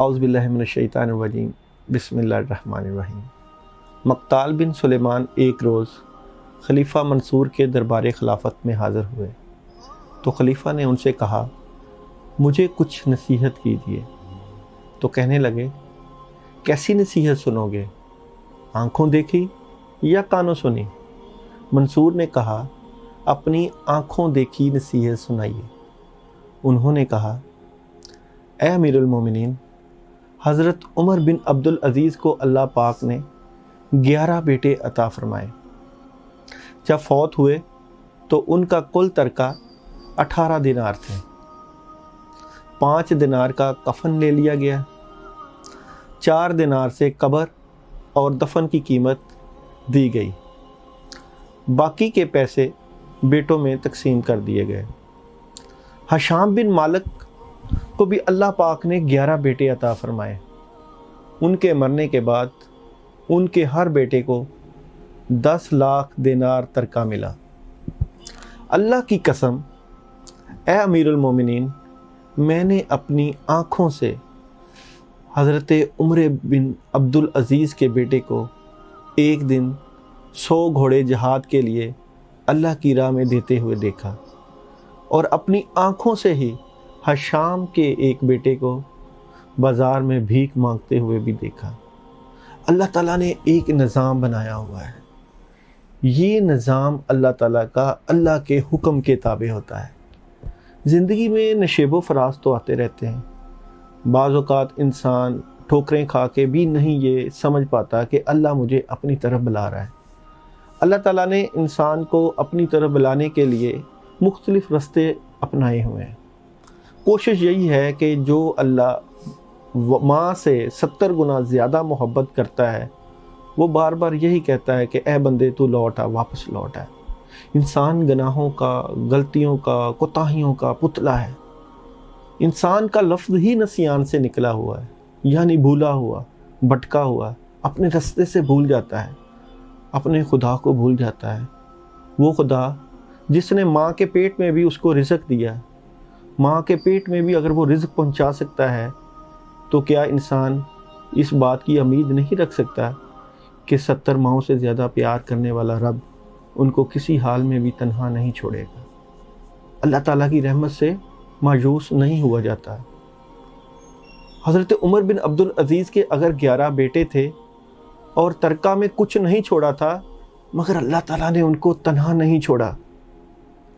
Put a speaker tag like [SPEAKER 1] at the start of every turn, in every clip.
[SPEAKER 1] اعوذ باللہ من الشیطان الرجیم بسم اللہ الرحمن الرحیم۔ مقتال بن سلیمان ایک روز خلیفہ منصور کے دربار خلافت میں حاضر ہوئے تو خلیفہ نے ان سے کہا مجھے کچھ نصیحت کیجیے۔ تو کہنے لگے کیسی نصیحت سنو گے، آنکھوں دیکھی یا کانوں سنی؟ منصور نے کہا اپنی آنکھوں دیکھی نصیحت سنائیے۔ انہوں نے کہا اے امیر المومنین، حضرت عمر بن عبدالعزیز کو اللہ پاک نے 11 بیٹے عطا فرمائے۔ جب فوت ہوئے تو ان کا کل ترکہ 18 دینار تھے۔ 5 دینار کا کفن لے لیا گیا، 4 دینار سے قبر اور دفن کی قیمت دی گئی، باقی کے پیسے بیٹوں میں تقسیم کر دیے گئے۔ ہشام بن مالک کو بھی اللہ پاک نے 11 بیٹے عطا فرمائے۔ ان کے مرنے کے بعد ان کے ہر بیٹے کو 10 لاکھ دینار ترکہ ملا۔ اللہ کی قسم اے امیر المومنین، میں نے اپنی آنکھوں سے حضرت عمر بن عبدالعزیز کے بیٹے کو ایک دن 100 گھوڑے جہاد کے لیے اللہ کی راہ میں دیتے ہوئے دیکھا، اور اپنی آنکھوں سے ہی ہشام کے ایک بیٹے کو بازار میں بھیک مانگتے ہوئے بھی دیکھا۔ اللہ تعالیٰ نے ایک نظام بنایا ہوا ہے، یہ نظام اللہ تعالیٰ کا اللہ کے حکم کے تابع ہوتا ہے۔ زندگی میں نشیب و فراز تو آتے رہتے ہیں، بعض اوقات انسان ٹھوکریں کھا کے بھی نہیں یہ سمجھ پاتا کہ اللہ مجھے اپنی طرف بلا رہا ہے۔ اللہ تعالیٰ نے انسان کو اپنی طرف بلانے کے لیے مختلف راستے اپنائے ہوئے ہیں۔ کوشش یہی ہے کہ جو اللہ ماں سے 70 گنا زیادہ محبت کرتا ہے وہ بار بار یہی کہتا ہے کہ اے بندے تو لوٹ آ، واپس لوٹ آ۔ انسان گناہوں کا، غلطیوں کا، کوتاہیوں کا پتلا ہے۔ انسان کا لفظ ہی نسیان سے نکلا ہوا ہے، یعنی بھولا ہوا، بھٹکا ہوا، اپنے رستے سے بھول جاتا ہے، اپنے خدا کو بھول جاتا ہے۔ وہ خدا جس نے ماں کے پیٹ میں بھی اس کو رزق دیا، ماں کے پیٹ میں بھی اگر وہ رزق پہنچا سکتا ہے تو کیا انسان اس بات کی امید نہیں رکھ سکتا کہ 70 ماؤں سے زیادہ پیار کرنے والا رب ان کو کسی حال میں بھی تنہا نہیں چھوڑے گا؟ اللہ تعالیٰ کی رحمت سے مایوس نہیں ہوا جاتا۔ حضرت عمر بن عبدالعزیز کے اگر 11 بیٹے تھے اور ترکہ میں کچھ نہیں چھوڑا تھا، مگر اللہ تعالیٰ نے ان کو تنہا نہیں چھوڑا۔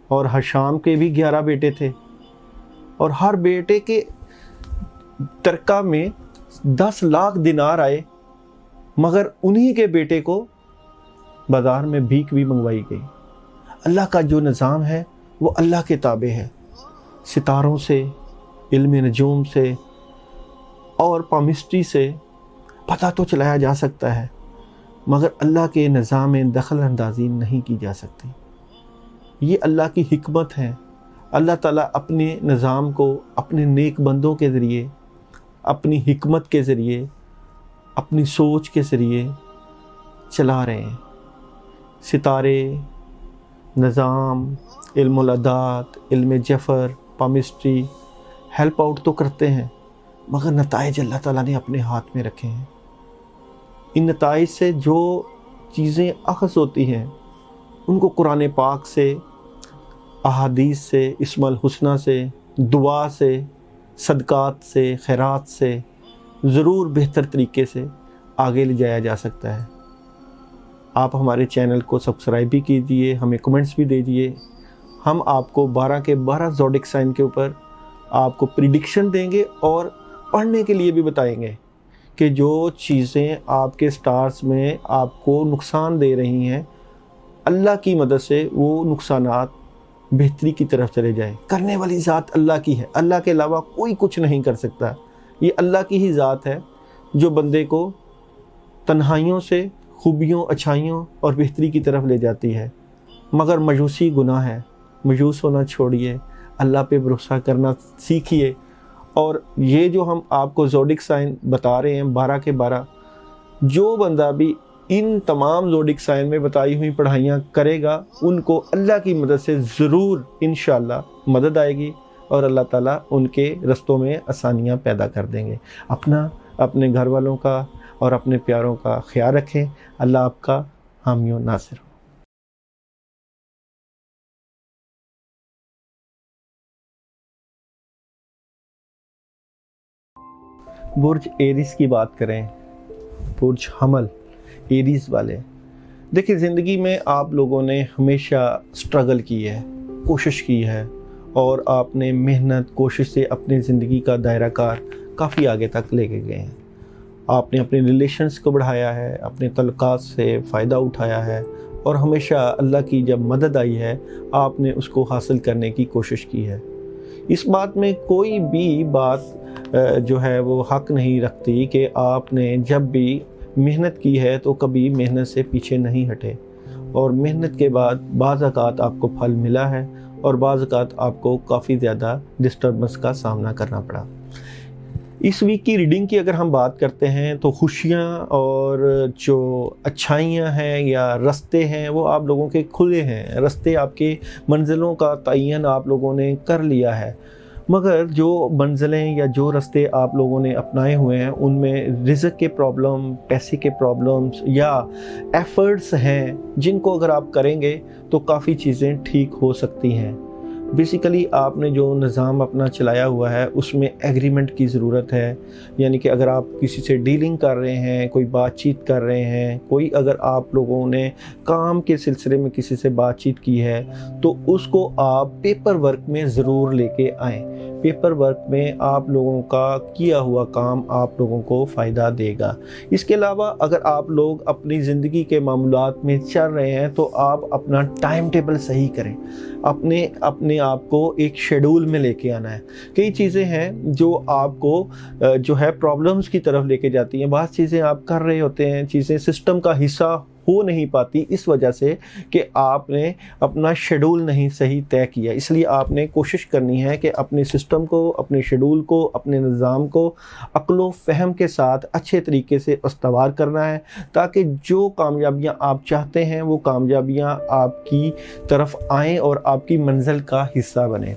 [SPEAKER 1] اور ہشام کے بھی 11 بیٹے تھے، اور ہر بیٹے کے ترکہ میں 10 لاکھ دینار آئے، مگر انہی کے بیٹے کو بازار میں بھیک بھی منگوائی گئی۔ اللہ کا جو نظام ہے وہ اللہ کے تابع ہے۔ ستاروں سے، علم نجوم سے اور پامسٹری سے پتہ تو چلایا جا سکتا ہے، مگر اللہ کے نظام میں دخل اندازی نہیں کی جا سکتی۔ یہ اللہ کی حکمت ہے۔ اللہ تعالیٰ اپنے نظام کو اپنے نیک بندوں کے ذریعے، اپنی حکمت کے ذریعے، اپنی سوچ کے ذریعے چلا رہے ہیں۔ ستارے، نظام، علم العداد، علم جفر، پامسٹری ہیلپ آؤٹ تو کرتے ہیں، مگر نتائج اللہ تعالیٰ نے اپنے ہاتھ میں رکھے ہیں۔ ان نتائج سے جو چیزیں اخذ ہوتی ہیں ان کو قرآن پاک سے، احادیث سے، اسم الحسنہ سے، دعا سے، صدقات سے، خیرات سے ضرور بہتر طریقے سے آگے لے جایا جا سکتا ہے۔ آپ ہمارے چینل کو سبسکرائب بھی کیجئے، ہمیں کمنٹس بھی دیجئے۔ ہم آپ کو 12 کے 12 زوڈک سائن کے اوپر آپ کو پریڈکشن دیں گے اور پڑھنے کے لیے بھی بتائیں گے کہ جو چیزیں آپ کے سٹارز میں آپ کو نقصان دے رہی ہیں، اللہ کی مدد سے وہ نقصانات بہتری کی طرف چلے جائیں۔ کرنے والی ذات اللہ کی ہے، اللہ کے علاوہ کوئی کچھ نہیں کر سکتا۔ یہ اللہ کی ہی ذات ہے جو بندے کو تنہائیوں سے خوبیوں، اچھائیوں اور بہتری کی طرف لے جاتی ہے۔ مگر مایوسی گناہ ہے، مایوس ہونا چھوڑیے، اللہ پہ بھروسہ کرنا سیکھیے۔ اور یہ جو ہم آپ کو زوڈک سائن بتا رہے ہیں 12 کے 12، جو بندہ بھی ان تمام زوڈک سائن میں بتائی ہوئی پڑھائیاں کرے گا ان کو اللہ کی مدد سے ضرور انشاءاللہ مدد آئے گی، اور اللہ تعالیٰ ان کے رستوں میں آسانیاں پیدا کر دیں گے۔ اپنے گھر والوں کا اور اپنے پیاروں کا خیال رکھیں۔ اللہ آپ کا حامی و ناصر ہو۔ برج ایریز کی بات کریں، برج حمل ایریز والے، دیکھیں زندگی میں آپ لوگوں نے ہمیشہ سٹرگل کی ہے، کوشش کی ہے، اور آپ نے محنت کوشش سے اپنی زندگی کا دائرہ کار کافی آگے تک لے کے گئے ہیں۔ آپ نے اپنے ریلیشنز کو بڑھایا ہے، اپنے تعلقات سے فائدہ اٹھایا ہے، اور ہمیشہ اللہ کی جب مدد آئی ہے آپ نے اس کو حاصل کرنے کی کوشش کی ہے۔ اس بات میں کوئی بھی بات جو ہے وہ حق نہیں رکھتی کہ آپ نے جب بھی محنت کی ہے تو کبھی محنت سے پیچھے نہیں ہٹے، اور محنت کے بعد بعض اوقات آپ کو پھل ملا ہے اور بعض اوقات آپ کو کافی زیادہ ڈسٹربنس کا سامنا کرنا پڑا۔ اس ویک کی ریڈنگ کی اگر ہم بات کرتے ہیں تو خوشیاں اور جو اچھائیاں ہیں یا رستے ہیں وہ آپ لوگوں کے کھلے ہیں، رستے آپ کے منزلوں کا تعین آپ لوگوں نے کر لیا ہے، مگر جو منزلیں یا جو رستے آپ لوگوں نے اپنائے ہوئے ہیں ان میں رزق کے پرابلم، پیسے کے پرابلمز یا ایفرٹس ہیں جن کو اگر آپ کریں گے تو کافی چیزیں ٹھیک ہو سکتی ہیں۔ بیسیکلی آپ نے جو نظام اپنا چلایا ہوا ہے اس میں ایگریمنٹ کی ضرورت ہے، یعنی کہ اگر آپ کسی سے ڈیلنگ کر رہے ہیں، کوئی بات چیت کر رہے ہیں، کوئی اگر آپ لوگوں نے کام کے سلسلے میں کسی سے بات چیت کی ہے تو اس کو آپ پیپر ورک میں ضرور لے کے آئیں۔ پیپر ورک میں آپ لوگوں کا کیا ہوا کام آپ لوگوں کو فائدہ دے گا۔ اس کے علاوہ اگر آپ لوگ اپنی زندگی کے معاملات میں چل رہے ہیں تو آپ اپنا ٹائم ٹیبل صحیح کریں، اپنے آپ کو ایک شیڈول میں لے کے آنا ہے۔ کئی چیزیں ہیں جو آپ کو جو ہے پرابلمز کی طرف لے کے جاتی ہیں، بعض چیزیں آپ کر رہے ہوتے ہیں، چیزیں سسٹم کا حصہ ہو نہیں پاتی اس وجہ سے کہ آپ نے اپنا شیڈول نہیں صحیح طے کیا۔ اس لیے آپ نے کوشش کرنی ہے کہ اپنے سسٹم کو، اپنے شیڈول کو، اپنے نظام کو عقل و فہم کے ساتھ اچھے طریقے سے استوار کرنا ہے، تاکہ جو کامیابیاں آپ چاہتے ہیں وہ کامیابیاں آپ کی طرف آئیں اور آپ کی منزل کا حصہ بنیں۔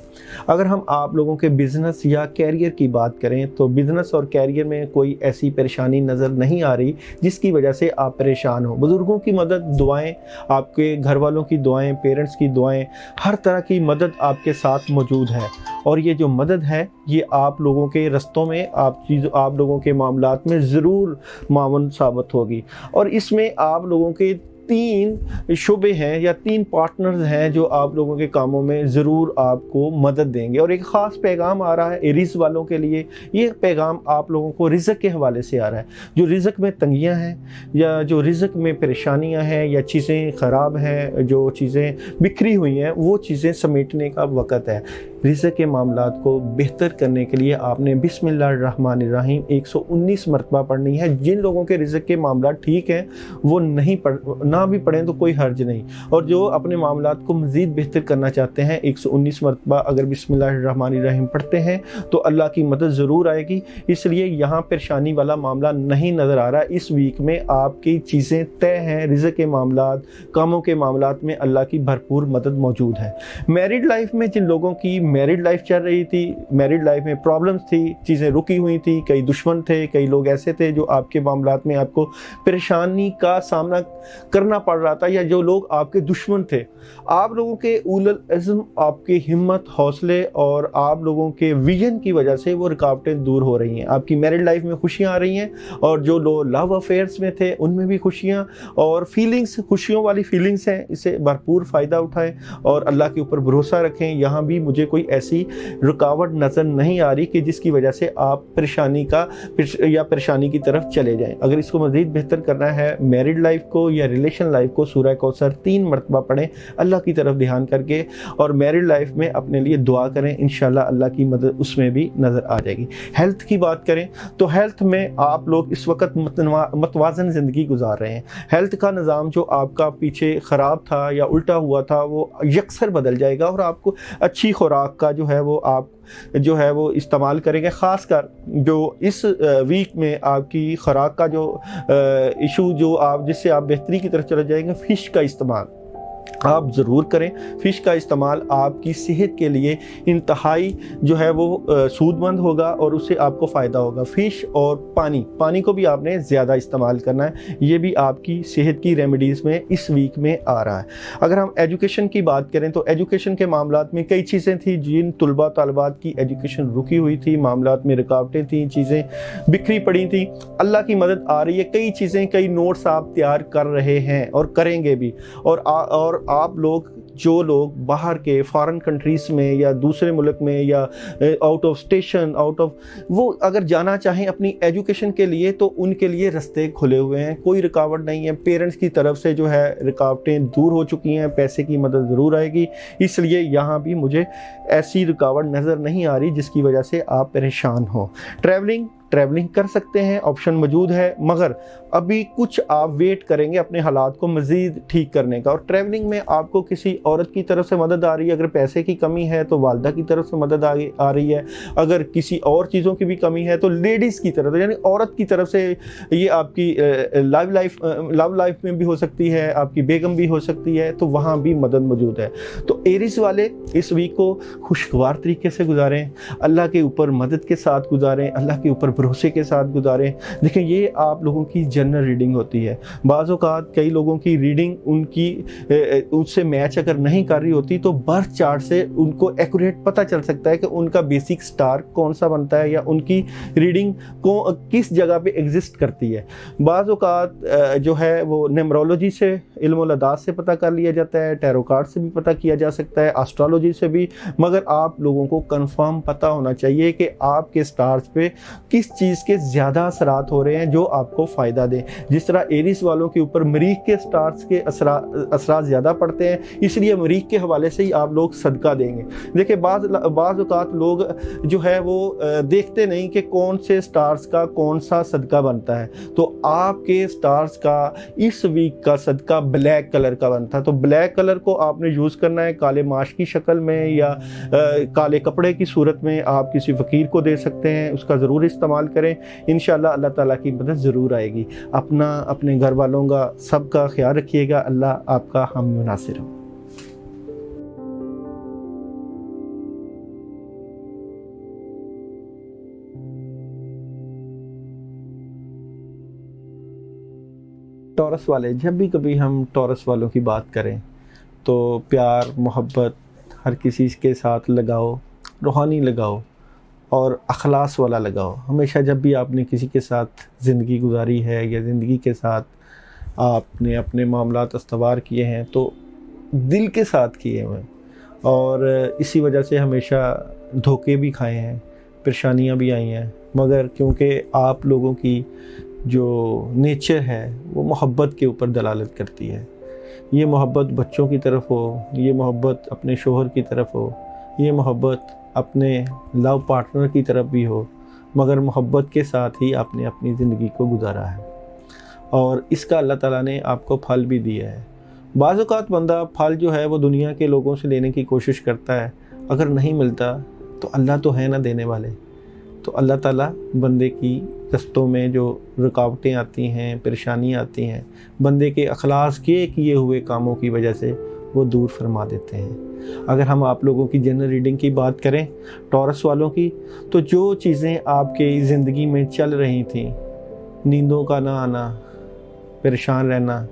[SPEAKER 1] اگر ہم آپ لوگوں کے بزنس یا کیریئر کی بات کریں تو بزنس اور کیریئر میں کوئی ایسی پریشانی نظر نہیں آ رہی جس کی وجہ سے آپ پریشان ہوں۔ بزرگوں کی مدد، دعائیں، آپ کے گھر والوں کی دعائیں، پیرنٹس کی دعائیں، ہر طرح کی مدد آپ کے ساتھ موجود ہے، اور یہ جو مدد ہے یہ آپ لوگوں کے رستوں میں آپ لوگوں کے معاملات میں ضرور معاون ثابت ہوگی۔ اور اس میں آپ لوگوں کے 3 شعبے ہیں یا 3 پارٹنرز ہیں جو آپ لوگوں کے کاموں میں ضرور آپ کو مدد دیں گے، اور ایک خاص پیغام آ رہا ہے ایریز والوں کے لیے۔ یہ پیغام آپ لوگوں کو رزق کے حوالے سے آ رہا ہے۔ جو رزق میں تنگیاں ہیں یا جو رزق میں پریشانیاں ہیں یا چیزیں خراب ہیں، جو چیزیں بکھری ہوئی ہیں، وہ چیزیں سمیٹنے کا وقت ہے۔ رزق کے معاملات کو بہتر کرنے کے لیے آپ نے بسم اللہ الرحمن الرحیم 119 مرتبہ پڑھنی ہے۔ جن لوگوں کے رزق کے معاملات ٹھیک ہیں وہ نہ بھی پڑھیں تو کوئی حرج نہیں، اور جو اپنے معاملات کو مزید بہتر کرنا چاہتے ہیں 119 مرتبہ اگر بسم اللہ الرحمن الرحیم پڑھتے ہیں تو اللہ کی مدد ضرور آئے گی۔ اس لیے یہاں پریشانی والا معاملہ نہیں نظر آ رہا۔ اس ویک میں آپ کی چیزیں طے ہیں، رزق کے معاملات، کاموں کے معاملات میں اللہ کی بھرپور مدد موجود ہے۔ میرڈ لائف میں جن لوگوں کی میرڈ لائف چل رہی تھی، میرڈ لائف میں پرابلمز تھی، چیزیں رکی ہوئی تھی، کئی دشمن تھے، کئی لوگ ایسے تھے جو آپ کے معاملات میں آپ کو پریشانی کا سامنا کرنا پڑ رہا تھا، یا جو لوگ آپ کے دشمن تھے، آپ لوگوں کے اولل عزم، آپ کی ہمت، حوصلے اور آپ لوگوں کے ویژن کی وجہ سے وہ رکاوٹیں دور ہو رہی ہیں۔ آپ کی میرڈ لائف میں خوشیاں آ رہی ہیں، اور جو لوگ لو افیئرس میں تھے ان میں بھی خوشیاں اور فیلنگز، خوشیوں والی فیلنگز ہیں، اسے بھرپور فائدہ اٹھائیں اور اللہ کے اوپر بھروسہ رکھیں۔ یہاں بھی مجھے کوئی ایسی رکاوٹ نظر نہیں آ رہی کہ جس کی وجہ سے آپ پریشانی کی طرف چلے جائیں۔ اگر اس کو مزید بہتر کرنا ہے، میرڈ لائف کو یا ریلیشن لائف کو سورہ کوثر 3 مرتبہ پڑھیں اللہ کی طرف دھیان کر کے، اور میرڈ لائف میں اپنے لیے دعا کریں، انشاءاللہ اللہ کی مدد اس میں بھی نظر آ جائے گی۔ ہیلتھ کی بات کریں تو ہیلتھ میں آپ لوگ اس وقت متوازن زندگی گزار رہے ہیں۔ ہیلتھ کا نظام جو آپ کا پیچھے خراب تھا یا الٹا ہوا تھا وہ یکسر بدل جائے گا، اور آپ کو اچھی خوراک کا جو ہے وہ آپ استعمال کریں گے۔ خاص کر جو اس ویک میں آپ کی خوراک کا جو ایشو جو جس سے آپ بہتری کی طرف چلے جائیں گے، فش کا استعمال، آپ ضرور کریں۔ فش کا استعمال آپ کی صحت کے لیے انتہائی جو ہے وہ سود مند ہوگا اور اس سے آپ کو فائدہ ہوگا۔ فش اور پانی کو بھی آپ نے زیادہ استعمال کرنا ہے، یہ بھی آپ کی صحت کی ریمیڈیز میں اس ویک میں آ رہا ہے۔ اگر ہم ایجوکیشن کی بات کریں تو ایجوکیشن کے معاملات میں کئی چیزیں تھیں جن طلباء طالبات کی ایجوکیشن رکی ہوئی تھی، معاملات میں رکاوٹیں تھیں، چیزیں بکھری پڑی تھیں۔ اللہ کی مدد آ رہی ہے، کئی چیزیں، کئی نوٹس آپ تیار کر رہے ہیں اور کریں گے بھی، اور آپ لوگ جو لوگ باہر کے فارن کنٹریز میں یا دوسرے ملک میں یا آؤٹ آف اسٹیشن وہ اگر جانا چاہیں اپنی ایجوکیشن کے لیے تو ان کے لیے رستے کھلے ہوئے ہیں، کوئی رکاوٹ نہیں ہے۔ پیرنٹس کی طرف سے جو ہے رکاوٹیں دور ہو چکی ہیں، پیسے کی مدد ضرور آئے گی، اس لیے یہاں بھی مجھے ایسی رکاوٹ نظر نہیں آ رہی جس کی وجہ سے آپ پریشان ہوں۔ ٹریولنگ کر سکتے ہیں، آپشن موجود ہے، مگر ابھی کچھ آپ ویٹ کریں گے اپنے حالات کو مزید ٹھیک کرنے کا۔ اور ٹریولنگ میں آپ کو کسی عورت کی طرف سے مدد آ رہی ہے، اگر پیسے کی کمی ہے تو والدہ کی طرف سے مدد آ رہی ہے، اگر کسی اور چیزوں کی بھی کمی ہے تو لیڈیز کی طرف، یعنی عورت کی طرف سے یہ آپ کی لو لائف میں بھی ہو سکتی ہے، آپ کی بیگم بھی ہو سکتی ہے، تو وہاں بھی مدد موجود ہے۔ تو ایریز والے اس ویک کو خوشگوار طریقے سے گزاریں، اللہ کے اوپر مدد کے ساتھ گزاریں، اللہ کے اوپر بھروسے کے ساتھ گزاریں۔ دیکھیں یہ آپ لوگوں کی جنرل ریڈنگ ہوتی ہے، بعض اوقات کئی لوگوں کی ریڈنگ ان سے میچ اگر نہیں کر رہی ہوتی تو برتھ چارٹ سے ان کو ایکوریٹ پتہ چل سکتا ہے کہ ان کا بیسک سٹار کون سا بنتا ہے یا ان کی ریڈنگ کو کس جگہ پہ ایگزسٹ کرتی ہے۔ بعض اوقات جو ہے وہ نیمرولوجی سے، علم العداد سے پتہ کر لیا جاتا ہے، ٹیرو کارڈ سے بھی پتہ کیا جا سکتا ہے، اسٹرالوجی سے بھی، مگر آپ لوگوں کو کنفرم پتہ ہونا چاہیے کہ آپ کے سٹارز پہ کس چیز کے زیادہ اثرات ہو رہے ہیں جو آپ کو فائدہ دیں۔ جس طرح ایریس والوں کے اوپر مریخ کے سٹارز کے اثرات زیادہ پڑتے ہیں، اس لیے مریخ کے حوالے سے ہی آپ لوگ صدقہ دیں گے۔ دیکھیں بعض اوقات لوگ جو ہے وہ دیکھتے نہیں کہ کون سے سٹارز کا کون سا صدقہ بنتا ہے، تو آپ کے سٹارز کا اس ویک کا صدقہ بلیک کلر کا بنتا ہے، تو بلیک کلر کو آپ نے یوز کرنا ہے، کالے ماش کی شکل میں یا کالے کپڑے کی صورت میں آپ کسی فقیر کو دے سکتے ہیں، اس کا ضرور استعمال کریں، انشاءاللہ اللہ تعالیٰ کی مدد ضرور آئے گی۔ اپنے گھر والوں کا سب کا خیال رکھیے گا، اللہ آپ کا حامی و ناصر ہو۔ ٹورس والے، جب بھی کبھی ہم ٹورس والوں کی بات کریں تو پیار محبت ہر کسی کے ساتھ لگاؤ، روحانی لگاؤ اور اخلاص والا لگاؤ۔ ہمیشہ جب بھی آپ نے کسی کے ساتھ زندگی گزاری ہے یا زندگی کے ساتھ آپ نے اپنے معاملات استوار کیے ہیں تو دل کے ساتھ کیے ہوئے، اور اسی وجہ سے ہمیشہ دھوکے بھی کھائے ہیں، پریشانیاں بھی آئی ہیں، مگر کیونکہ آپ لوگوں کی جو نیچر ہے وہ محبت کے اوپر دلالت کرتی ہے، یہ محبت بچوں کی طرف ہو، یہ محبت اپنے شوہر کی طرف ہو، یہ محبت اپنے لو پارٹنر کی طرف بھی ہو، مگر محبت کے ساتھ ہی آپ نے اپنی زندگی کو گزارا ہے، اور اس کا اللہ تعالیٰ نے آپ کو پھل بھی دیا ہے۔ بعض اوقات بندہ پھل جو ہے وہ دنیا کے لوگوں سے لینے کی کوشش کرتا ہے، اگر نہیں ملتا تو اللہ تو ہے نہ دینے والے، تو اللہ تعالیٰ بندے کی رستوں میں جو رکاوٹیں آتی ہیں، پریشانیاں آتی ہیں، بندے کے اخلاص کے کیے ہوئے کاموں کی وجہ سے وہ دور فرما دیتے ہیں۔ اگر ہم آپ لوگوں کی جنرل ریڈنگ کی بات کریں، ٹورس والوں کی، تو جو چیزیں آپ کے زندگی میں چل رہی تھیں، نیندوں کا نہ آنا، پریشان رہنا،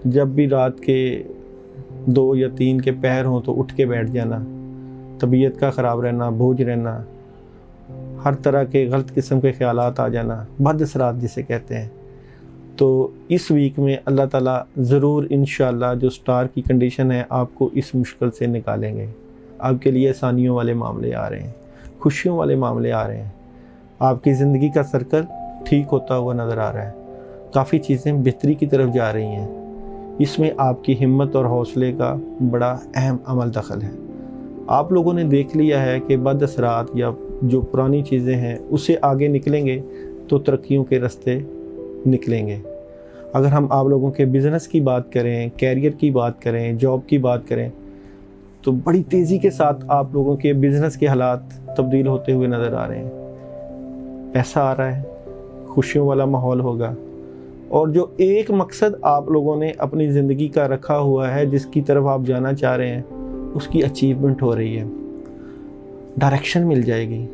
[SPEAKER 1] جب بھی رات کے 2 یا 3 کے پہر ہوں تو اٹھ کے بیٹھ جانا، طبیعت کا خراب رہنا، بوجھ رہنا، ہر طرح کے غلط قسم کے خیالات آ جانا، بد اثرات جسے کہتے ہیں، تو اس ویک میں اللہ تعالیٰ ضرور انشاءاللہ جو سٹار کی کنڈیشن ہے آپ کو اس مشکل سے نکالیں گے۔ آپ کے لیے آسانیوں والے معاملے آ رہے ہیں، خوشیوں والے معاملے آ رہے ہیں، آپ کی زندگی کا سرکل ٹھیک ہوتا ہوا نظر آ رہا ہے، کافی چیزیں بہتری کی طرف جا رہی ہیں، اس میں آپ کی ہمت اور حوصلے کا بڑا اہم عمل دخل ہے۔ آپ لوگوں نے دیکھ لیا ہے کہ بد اثرات یا جو پرانی چیزیں ہیں اس سے آگے نکلیں گے تو ترقیوں کے راستے نکلیں گے۔ اگر ہم آپ لوگوں کے بزنس کی بات کریں، کیریئر کی بات کریں، جاب کی بات کریں، تو بڑی تیزی کے ساتھ آپ لوگوں کے بزنس کے حالات تبدیل ہوتے ہوئے نظر آ رہے ہیں، پیسہ آ رہا ہے، خوشیوں والا ماحول ہوگا، اور جو ایک مقصد آپ لوگوں نے اپنی زندگی کا رکھا ہوا ہے، جس کی طرف آپ جانا چاہ رہے ہیں، اس کی اچیومنٹ ہو رہی ہے، ڈائریکشن مل جائے گی،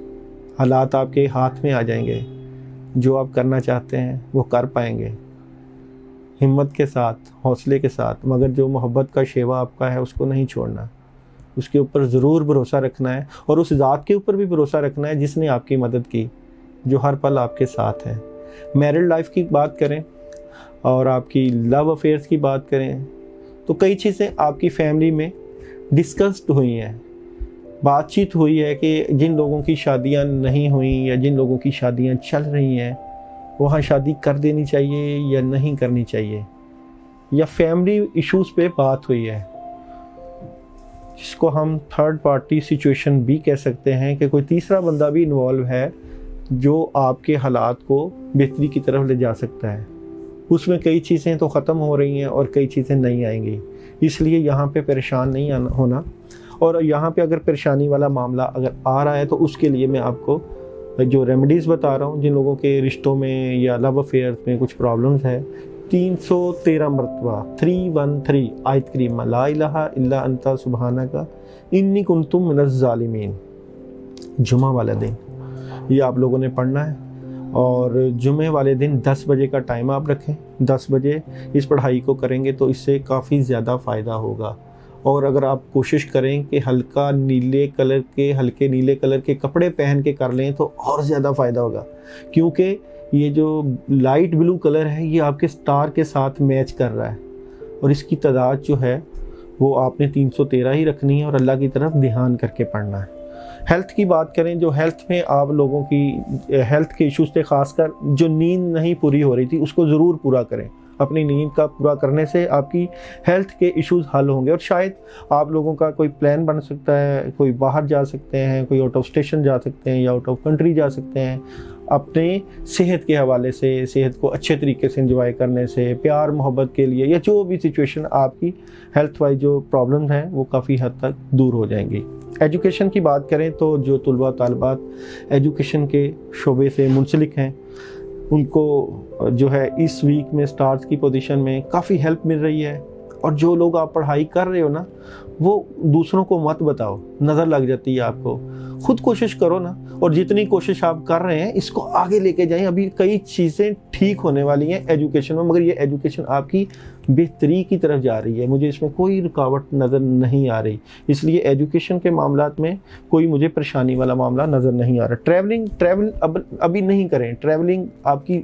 [SPEAKER 1] حالات آپ کے ہاتھ میں آ جائیں گے، جو آپ کرنا چاہتے ہیں وہ کر پائیں گے ہمت کے ساتھ، حوصلے کے ساتھ، مگر جو محبت کا شیوا آپ کا ہے اس کو نہیں چھوڑنا، اس کے اوپر ضرور بھروسہ رکھنا ہے، اور اس ذات کے اوپر بھی بھروسہ رکھنا ہے جس نے آپ کی مدد کی، جو ہر پل آپ کے ساتھ ہے۔ میرڈ لائف کی بات کریں اور آپ کی لو افیئرس کی بات کریں تو کئی چیزیں آپ کی فیملی میں ڈسکسڈ ہوئی ہیں، بات چیت ہوئی ہے کہ جن لوگوں کی شادیاں نہیں ہوئیں یا جن لوگوں کی شادیاں چل رہی ہیں وہاں شادی کر دینی چاہیے یا نہیں کرنی چاہیے، یا فیملی ایشوز پہ بات ہوئی ہے، جس کو ہم تھرڈ پارٹی سچویشن بھی کہہ سکتے ہیں کہ کوئی تیسرا بندہ بھی انوالو ہے جو آپ کے حالات کو بہتری کی طرف لے جا سکتا ہے۔ اس میں کئی چیزیں تو ختم ہو رہی ہیں اور کئی چیزیں نہیں آئیں گی، اس لیے یہاں پہ پریشان نہیں ہونا، اور یہاں پہ اگر پریشانی والا معاملہ اگر آ رہا ہے تو اس کے لیے میں آپ کو جو ریمیڈیز بتا رہا ہوں، جن لوگوں کے رشتوں میں یا لو افیئر میں کچھ پرابلمز ہے، 313 مرتبہ 313 آیت کریمہ لا الہ الا انت سبحانک انی کنت من الظالمین، جمعہ والا دن یہ آپ لوگوں نے پڑھنا ہے، اور جمعہ والے دن 10 بجے کا ٹائم آپ رکھیں، 10 بجے اس پڑھائی کو کریں گے تو اس سے کافی زیادہ فائدہ ہوگا۔ اور اگر آپ کوشش کریں کہ ہلکے نیلے کلر کے کپڑے پہن کے کر لیں تو اور زیادہ فائدہ ہوگا، کیونکہ یہ جو لائٹ بلو کلر ہے یہ آپ کے سٹار کے ساتھ میچ کر رہا ہے، اور اس کی تعداد جو ہے وہ آپ نے 313 ہی رکھنی ہے اور اللہ کی طرف دھیان کر کے پڑھنا ہے۔ ہیلتھ کی بات کریں، جو ہیلتھ میں آپ لوگوں کی ہیلتھ کے ایشوز تھے، خاص کر جو نیند نہیں پوری ہو رہی تھی اس کو ضرور پورا کریں۔ اپنی نیند کا پورا کرنے سے آپ کی ہیلتھ کے ایشوز حل ہوں گے، اور شاید آپ لوگوں کا کوئی پلان بن سکتا ہے، کوئی باہر جا سکتے ہیں، کوئی آؤٹ آف اسٹیشن جا سکتے ہیں یا آؤٹ آف کنٹری جا سکتے ہیں، اپنے صحت کے حوالے سے، صحت کو اچھے طریقے سے انجوائے کرنے سے، پیار محبت کے لیے، یا جو بھی سچویشن آپ کی ہیلتھ وائز جو پرابلمز ہیں وہ کافی حد تک دور ہو جائیں گی۔ ایجوکیشن کی بات کریں تو جو طلباء طالبات ایجوکیشن کے شعبے سے منسلک ہیں ان کو جو ہے اس ویک میں سٹارز کی پوزیشن میں کافی ہیلپ مل رہی ہے، اور جو لوگ آپ پڑھائی کر رہے ہو نا وہ دوسروں کو مت بتاؤ، نظر لگ جاتی ہے آپ کو، خود کوشش کرو نا، اور جتنی کوشش آپ کر رہے ہیں اس کو آگے لے کے جائیں۔ ابھی کئی چیزیں ٹھیک ہونے والی ہیں ایجوکیشن میں، مگر یہ ایجوکیشن آپ کی بہتری کی طرف جا رہی ہے، مجھے اس میں کوئی رکاوٹ نظر نہیں آ رہی، اس لیے ایجوکیشن کے معاملات میں کوئی مجھے پریشانی والا معاملہ نظر نہیں آ رہا۔ ٹریول ابھی نہیں کریں، ٹریولنگ آپ کی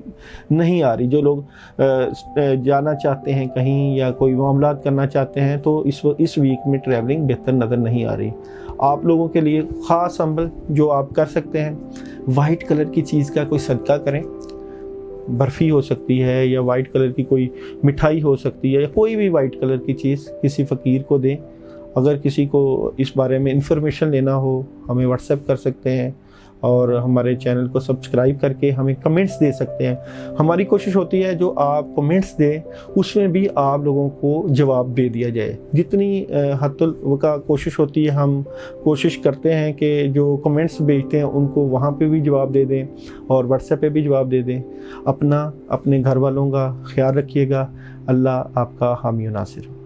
[SPEAKER 1] نہیں آ رہی، جو لوگ جانا چاہتے ہیں کہیں یا کوئی معاملات کرنا چاہتے ہیں تو اس ویک میں ٹریولنگ بہتر نظر نہیں آ رہی۔ آپ لوگوں کے لیے خاص عمل جو آپ کر سکتے ہیں، وائٹ کلر کی چیز کا کوئی صدقہ کریں، برفی ہو سکتی ہے یا وائٹ کلر کی کوئی مٹھائی ہو سکتی ہے، یا کوئی بھی وائٹ کلر کی چیز کسی فقیر کو دیں۔ اگر کسی کو اس بارے میں انفارمیشن لینا ہو ہمیں واٹس ایپ کر سکتے ہیں، اور ہمارے چینل کو سبسکرائب کر کے ہمیں کمنٹس دے سکتے ہیں۔ ہماری کوشش ہوتی ہے جو آپ کمنٹس دیں اس میں بھی آپ لوگوں کو جواب دے دیا جائے، جتنی حد الوقع کوشش ہوتی ہے ہم کوشش کرتے ہیں کہ جو کمنٹس بھیجتے ہیں ان کو وہاں پہ بھی جواب دے دیں اور واٹس ایپ پہ بھی جواب دے دیں۔ اپنے گھر والوں کا خیال رکھیے گا، اللہ آپ کا حامی و ناصر ہو۔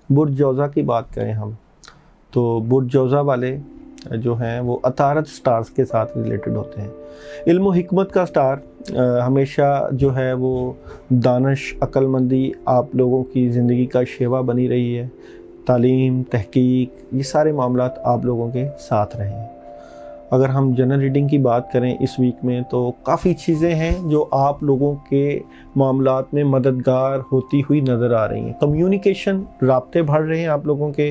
[SPEAKER 1] برج جوزہ کی بات کریں ہم تو برج جوزہ والے جو ہیں وہ عطارد سٹارز کے ساتھ ریلیٹڈ ہوتے ہیں۔ علم و حکمت کا سٹار ہمیشہ جو ہے وہ دانش، عقل مندی آپ لوگوں کی زندگی کا شیوا بنی رہی ہے، تعلیم، تحقیق، یہ سارے معاملات آپ لوگوں کے ساتھ رہے ہیں۔ اگر ہم جنرل ریڈنگ کی بات کریں اس ویک میں تو کافی چیزیں ہیں جو آپ لوگوں کے معاملات میں مددگار ہوتی ہوئی نظر آ رہی ہیں۔ کمیونیکیشن، رابطے بڑھ رہے ہیں آپ لوگوں کے،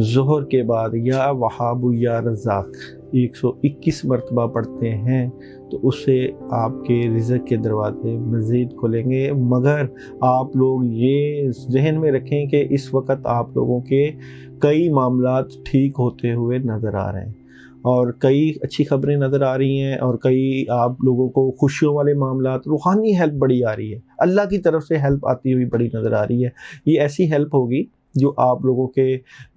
[SPEAKER 1] ظہر کے بعد یا وہاب یا رزاق 121 مرتبہ پڑھتے ہیں تو اس سے آپ کے رزق کے دروازے مزید کھلیں گے، مگر آپ لوگ یہ ذہن میں رکھیں کہ اس وقت آپ لوگوں کے کئی معاملات ٹھیک ہوتے ہوئے نظر آ رہے ہیں، اور کئی اچھی خبریں نظر آ رہی ہیں، اور کئی آپ لوگوں کو خوشیوں والے معاملات، روحانی ہیلپ بڑی آ رہی ہے، اللہ کی طرف سے ہیلپ آتی ہوئی بڑی نظر آ رہی ہے۔ یہ ایسی ہیلپ ہوگی جو آپ لوگوں کے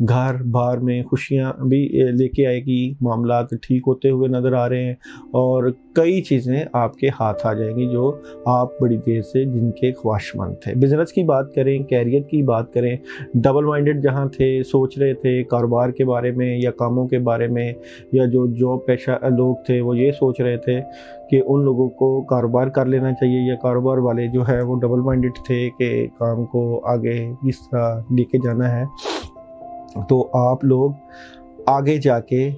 [SPEAKER 1] گھر بار میں خوشیاں بھی لے کے آئے گی، معاملات ٹھیک ہوتے ہوئے نظر آ رہے ہیں، اور کئی چیزیں آپ کے ہاتھ آ جائیں گی جو آپ بڑی دیر سے جن کے خواہش مند تھے۔ بزنس کی بات کریں، کیریئر کی بات کریں، ڈبل مائنڈڈ جہاں تھے، سوچ رہے تھے کاروبار کے بارے میں یا کاموں کے بارے میں، یا جو جاب پیشہ لوگ تھے وہ یہ سوچ رہے تھے کہ ان لوگوں کو کاروبار کر لینا چاہیے، یا کاروبار والے جو ہے وہ ڈبل مائنڈڈ تھے کہ کام کو آگے کس طرح لے کے جانا ہے، تو آپ لوگ آگے جا کے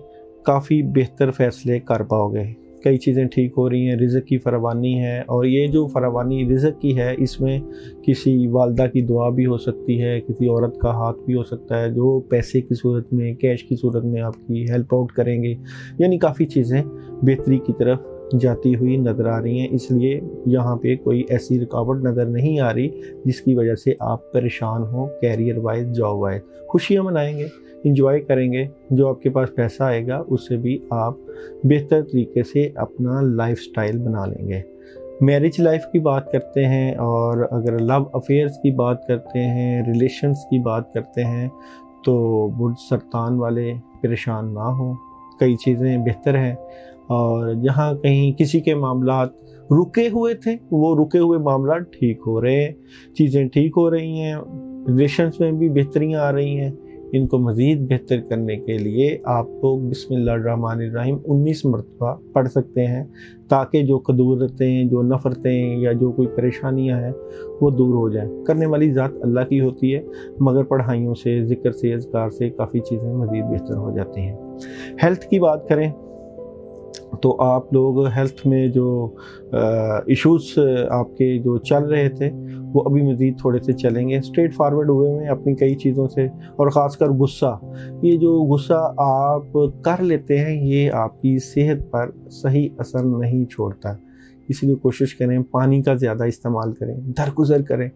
[SPEAKER 1] کافی بہتر فیصلے کر پاؤ گے۔ کئی چیزیں ٹھیک ہو رہی ہیں، رزق کی فراوانی ہے، اور یہ جو فراوانی رزق کی ہے اس میں کسی والدہ کی دعا بھی ہو سکتی ہے، کسی عورت کا ہاتھ بھی ہو سکتا ہے جو پیسے کی صورت میں، کیش کی صورت میں آپ کی ہیلپ آؤٹ کریں گے، یعنی کافی چیزیں بہتری کی طرف جاتی ہوئی نظر آ رہی ہیں۔ اس لیے یہاں پہ کوئی ایسی رکاوٹ نظر نہیں آ رہی جس کی وجہ سے آپ پریشان ہوں، کیریئر وائز، جاب وائز۔ خوشیاں منائیں گے، انجوائے کریں گے، جو آپ کے پاس پیسہ آئے گا اس سے بھی آپ بہتر طریقے سے اپنا لائف سٹائل بنا لیں گے۔ میرج لائف کی بات کرتے ہیں، اور اگر لو افیئرس کی بات کرتے ہیں، ریلیشنز کی بات کرتے ہیں، تو برج سرطان والے پریشان نہ ہوں، کئی چیزیں بہتر ہیں، اور جہاں کہیں کسی کے معاملات رکے ہوئے تھے وہ رکے ہوئے معاملات ٹھیک ہو رہے ہیں، چیزیں ٹھیک ہو رہی ہیں، ریلیشنز میں بھی بہتریاں آ رہی ہیں۔ ان کو مزید بہتر کرنے کے لیے آپ لوگ بسم اللہ الرحمن الرحیم 19 مرتبہ پڑھ سکتے ہیں، تاکہ جو قدورتیں، جو نفرتیں یا جو کوئی پریشانیاں ہیں وہ دور ہو جائیں۔ کرنے والی ذات اللہ کی ہوتی ہے، مگر پڑھائیوں سے، ذکر سے، اذکار سے کافی چیزیں مزید بہتر ہو جاتی ہیں۔ ہیلتھ کی بات کریں تو آپ لوگ ہیلتھ میں جو ایشوز آپ کے جو چل رہے تھے وہ ابھی مزید تھوڑے سے چلیں گے، اسٹریٹ فارورڈ ہوئے ہیں اپنی کئی چیزوں سے، اور خاص کر غصہ، یہ جو غصہ آپ کر لیتے ہیں یہ آپ کی صحت پر صحیح اثر نہیں چھوڑتا، اس لیے کوشش کریں پانی کا زیادہ استعمال کریں، درگزر کریں۔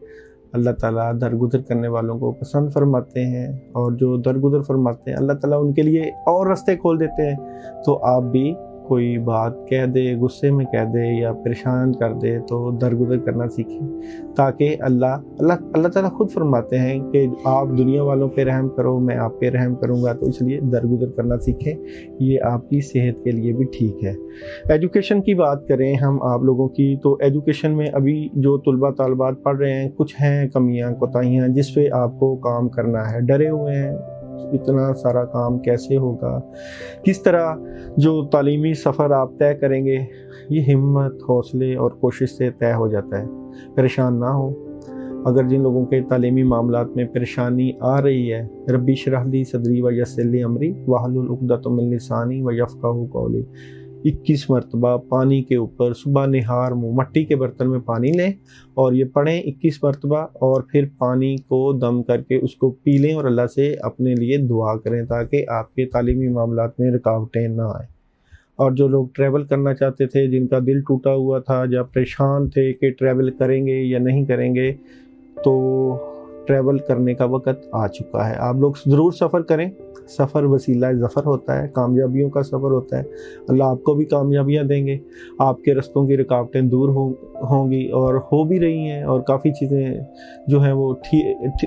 [SPEAKER 1] اللہ تعالیٰ درگزر کرنے والوں کو پسند فرماتے ہیں، اور جو درگزر فرماتے ہیں اللہ تعالیٰ ان کے لیے اور راستے کھول دیتے ہیں۔ تو آپ بھی کوئی بات کہہ دے، غصے میں کہہ دے یا پریشان کر دے تو درگزر کرنا سیکھیں، تاکہ اللہ تعالیٰ خود فرماتے ہیں کہ آپ دنیا والوں پہ رحم کرو، میں آپ پہ رحم کروں گا، تو اس لیے درگزر کرنا سیکھیں، یہ آپ کی صحت کے لیے بھی ٹھیک ہے۔ ایجوکیشن کی بات کریں ہم آپ لوگوں کی، تو ایجوکیشن میں ابھی جو طلباء طالبات پڑھ رہے ہیں کچھ ہیں کمیاں کوتاہیاں جس پہ آپ کو کام کرنا ہے، ڈرے ہوئے ہیں اتنا سارا کام کیسے ہوگا، کس طرح جو تعلیمی سفر آپ طے کریں گے، یہ ہمت، حوصلے اور کوشش سے طے ہو جاتا ہے، پریشان نہ ہو۔ اگر جن لوگوں کے تعلیمی معاملات میں پریشانی آ رہی ہے، ربی اشرح لی صدری ویسر لی امری واحلل عقدۃ من لسانی یفقہوا قولی، 21 مرتبہ پانی کے اوپر صبح نہار منہ مٹی کے برتن میں پانی لیں اور یہ پڑھیں 21 مرتبہ، اور پھر پانی کو دم کر کے اس کو پی لیں اور اللہ سے اپنے لیے دعا کریں تاکہ آپ کے تعلیمی معاملات میں رکاوٹیں نہ آئیں۔ اور جو لوگ ٹریول کرنا چاہتے تھے، جن کا دل ٹوٹا ہوا تھا یا پریشان تھے کہ ٹریول کریں گے یا نہیں کریں گے، تو ٹریول کرنے کا وقت آ چکا ہے۔ آپ لوگ ضرور سفر کریں، سفر وسیلہ ظفر ہوتا ہے، کامیابیوں کا سفر ہوتا ہے، اللہ آپ کو بھی کامیابیاں دیں گے، آپ کے رستوں کی رکاوٹیں دور ہوں گی، اور ہو بھی رہی ہیں، اور کافی چیزیں جو ہیں وہ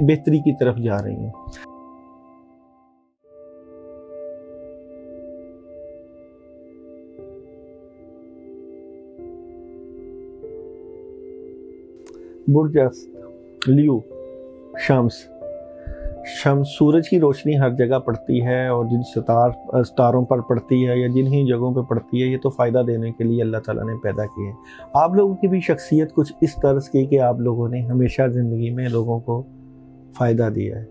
[SPEAKER 1] بہتری کی طرف جا رہی ہیں۔ برج لیو، شمس سورج کی روشنی ہر جگہ پڑتی ہے، اور جن ستاروں پر پڑتی ہے یا جن ہی جگہوں پہ پڑتی ہے، یہ تو فائدہ دینے کے لیے اللہ تعالیٰ نے پیدا کی ہے۔ آپ لوگوں کی بھی شخصیت کچھ اس طرز کی کہ آپ لوگوں نے ہمیشہ زندگی میں لوگوں کو فائدہ دیا ہے،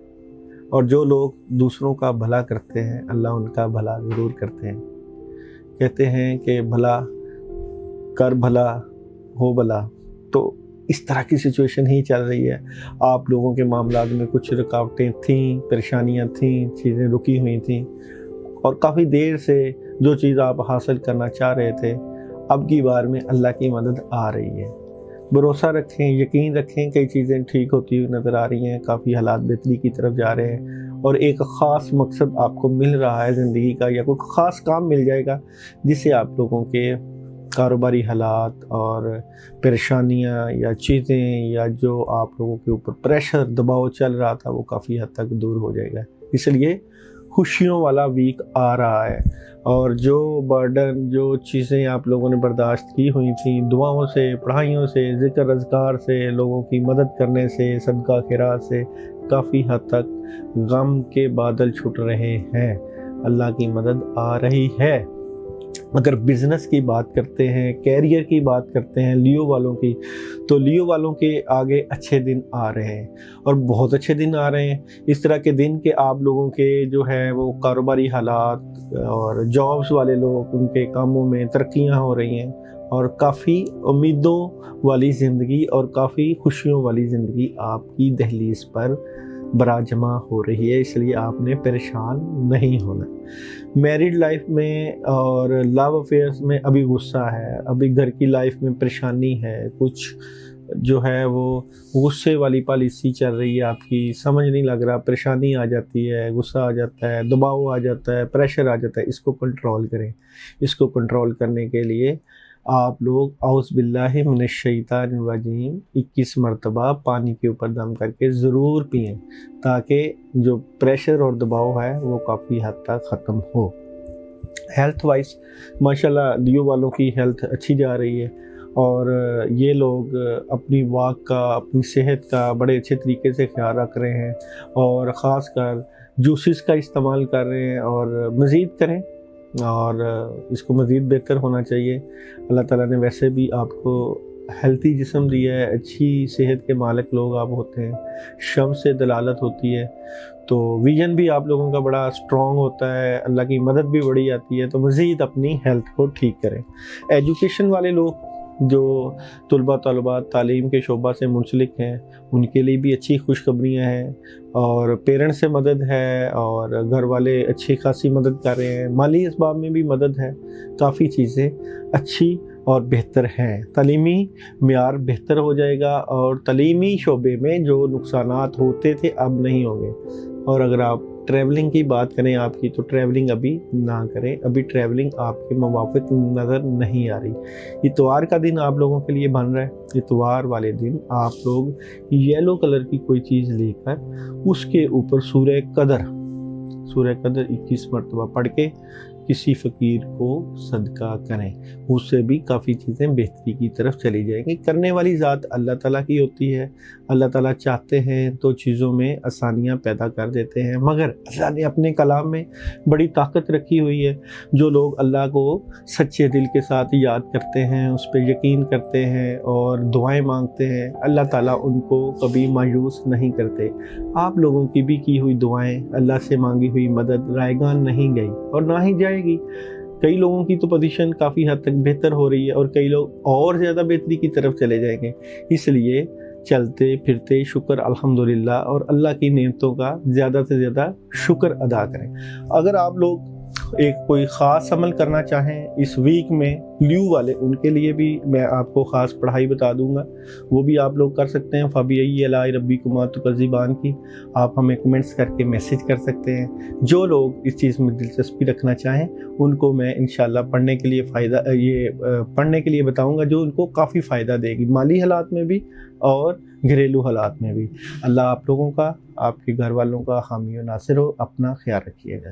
[SPEAKER 1] اور جو لوگ دوسروں کا بھلا کرتے ہیں اللہ ان کا بھلا ضرور کرتے ہیں۔ کہتے ہیں کہ بھلا کر بھلا ہو بھلا، تو اس طرح کی سچویشن ہی چل رہی ہے. آپ لوگوں کے معاملات میں کچھ رکاوٹیں تھیں، پریشانیاں تھیں، چیزیں رکی ہوئی تھیں، اور کافی دیر سے جو چیز آپ حاصل کرنا چاہ رہے تھے اب کی بار میں اللہ کی مدد آ رہی ہے. بھروسہ رکھیں، یقین رکھیں، کئی چیزیں ٹھیک ہوتی ہوئی نظر آ رہی ہیں، کافی حالات بہتری کی طرف جا رہے ہیں، اور ایک خاص مقصد آپ کو مل رہا ہے زندگی کا، یا کوئی خاص کام مل جائے گا جس سے آپ لوگوں کے کاروباری حالات اور پریشانیاں یا چیزیں یا جو آپ لوگوں کے اوپر پریشر دباؤ چل رہا تھا وہ کافی حد تک دور ہو جائے گا. اس لیے خوشیوں والا ویک آ رہا ہے، اور جو برڈن، جو چیزیں آپ لوگوں نے برداشت کی ہوئی تھیں، دعاؤں سے، پڑھائیوں سے، ذکر اذکار سے، لوگوں کی مدد کرنے سے، صدقہ خیرات سے کافی حد تک غم کے بادل چھٹ رہے ہیں. اللہ کی مدد آ رہی ہے. اگر بزنس کی بات کرتے ہیں، کیریئر کی بات کرتے ہیں لیو والوں کی، تو لیو والوں کے آگے اچھے دن آ رہے ہیں، اور بہت اچھے دن آ رہے ہیں. اس طرح کے دن کہ آپ لوگوں کے جو ہے وہ کاروباری حالات اور جابس والے لوگ، ان کے کاموں میں ترقیاں ہو رہی ہیں، اور کافی امیدوں والی زندگی اور کافی خوشیوں والی زندگی آپ کی دہلیز پر براجمع ہو رہی ہے. اس لیے آپ نے پریشان نہیں ہونا. میریڈ لائف میں اور لو افیئرس میں ابھی غصہ ہے، ابھی گھر کی لائف میں پریشانی ہے، کچھ جو ہے وہ غصے والی پالیسی چل رہی ہے آپ کی، سمجھ نہیں لگ رہا، پریشانی آ جاتی ہے، غصہ آ جاتا ہے، دباؤ آ جاتا ہے، پریشر آ جاتا ہے. اس کو کنٹرول کریں. اس کو کنٹرول کرنے کے لیے آپ لوگ اعوذ باللہ من الشیطان الرجیم 21 مرتبہ پانی کے اوپر دم کر کے ضرور پئیں، تاکہ جو پریشر اور دباؤ ہے وہ کافی حد تک ختم ہو. ہیلتھ وائز ماشاءاللہ لیو والوں کی ہیلتھ اچھی جا رہی ہے، اور یہ لوگ اپنی واک کا، اپنی صحت کا بڑے اچھے طریقے سے خیال رکھ رہے ہیں، اور خاص کر جوسز کا استعمال کر رہے ہیں، اور مزید کریں، اور اس کو مزید بہتر ہونا چاہیے. اللہ تعالیٰ نے ویسے بھی آپ کو ہیلتھی جسم دیا ہے، اچھی صحت کے مالک لوگ آپ ہوتے ہیں، شم سے دلالت ہوتی ہے، تو ویژن بھی آپ لوگوں کا بڑا اسٹرانگ ہوتا ہے، اللہ کی مدد بھی بڑی آتی ہے. تو مزید اپنی ہیلتھ کو ٹھیک کریں. ایجوکیشن والے لوگ جو طلباء تعلیم کے شعبہ سے منسلک ہیں، ان کے لیے بھی اچھی خوشخبریاں ہیں، اور پیرنٹس سے مدد ہے، اور گھر والے اچھی خاصی مدد کر رہے ہیں، مالی اسباب میں بھی مدد ہے، کافی چیزیں اچھی اور بہتر ہیں. تعلیمی معیار بہتر ہو جائے گا، اور تعلیمی شعبے میں جو نقصانات ہوتے تھے اب نہیں ہوں گے. اور اگر آپ ٹریولنگ کی بات کریں آپ کی، تو ٹریولنگ ابھی نہ کریں، ابھی ٹریولنگ آپ کے موافق نظر نہیں آ رہی. اتوار کا دن آپ لوگوں کے لیے بن رہا ہے. اتوار والے دن آپ لوگ یلو کلر کی کوئی چیز لے کر اس کے اوپر سورہ قدر 21 مرتبہ پڑھ کے کسی فقیر کو صدقہ کریں. اس سے بھی کافی چیزیں بہتری کی طرف چلی جائیں گی. کرنے والی ذات اللہ تعالیٰ کی ہوتی ہے. اللہ تعالیٰ چاہتے ہیں تو چیزوں میں آسانیاں پیدا کر دیتے ہیں، مگر اللہ نے اپنے کلام میں بڑی طاقت رکھی ہوئی ہے. جو لوگ اللہ کو سچے دل کے ساتھ یاد کرتے ہیں، اس پہ یقین کرتے ہیں اور دعائیں مانگتے ہیں، اللہ تعالیٰ ان کو کبھی مایوس نہیں کرتے. آپ لوگوں کی بھی کی ہوئی دعائیں، اللہ سے مانگی ہوئی مدد رائے گان نہیں گئی، اور نہ ہی جائے گی. کئی لوگوں کی تو پوزیشن کافی حد تک بہتر ہو رہی ہے، اور کئی لوگ اور زیادہ بہتری کی طرف چلے جائیں گے. اس لیے چلتے پھرتے شکر الحمدللہ، اور اللہ کی نعمتوں کا زیادہ سے زیادہ شکر ادا کریں. اگر آپ لوگ ایک کوئی خاص عمل کرنا چاہیں اس ویک میں، لیو والے، ان کے لیے بھی میں آپ کو خاص پڑھائی بتا دوں گا، وہ بھی آپ لوگ کر سکتے ہیں. فَبِأَيِّ آلَاءِ رَبِّكُمَا تُكَذِّبَانِ کی آپ ہمیں کمنٹس کر کے میسیج کر سکتے ہیں. جو لوگ اس چیز میں دلچسپی رکھنا چاہیں ان کو میں انشاءاللہ پڑھنے کے لیے بتاؤں گا، جو ان کو کافی فائدہ دے گی، مالی حالات میں بھی اور گھریلو حالات میں بھی. اللہ آپ لوگوں کا، آپ کے گھر والوں کا حامی و ناصر ہو. اپنا خیال رکھیے گا.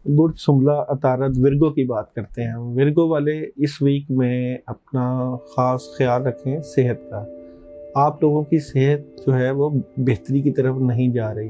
[SPEAKER 1] برج سنبلہ عطارد ورگو کی بات کرتے ہیں. ورگو والے اس ویک میں اپنا خاص خیال رکھیں صحت کا. آپ لوگوں کی صحت جو ہے وہ بہتری کی طرف نہیں جا رہی.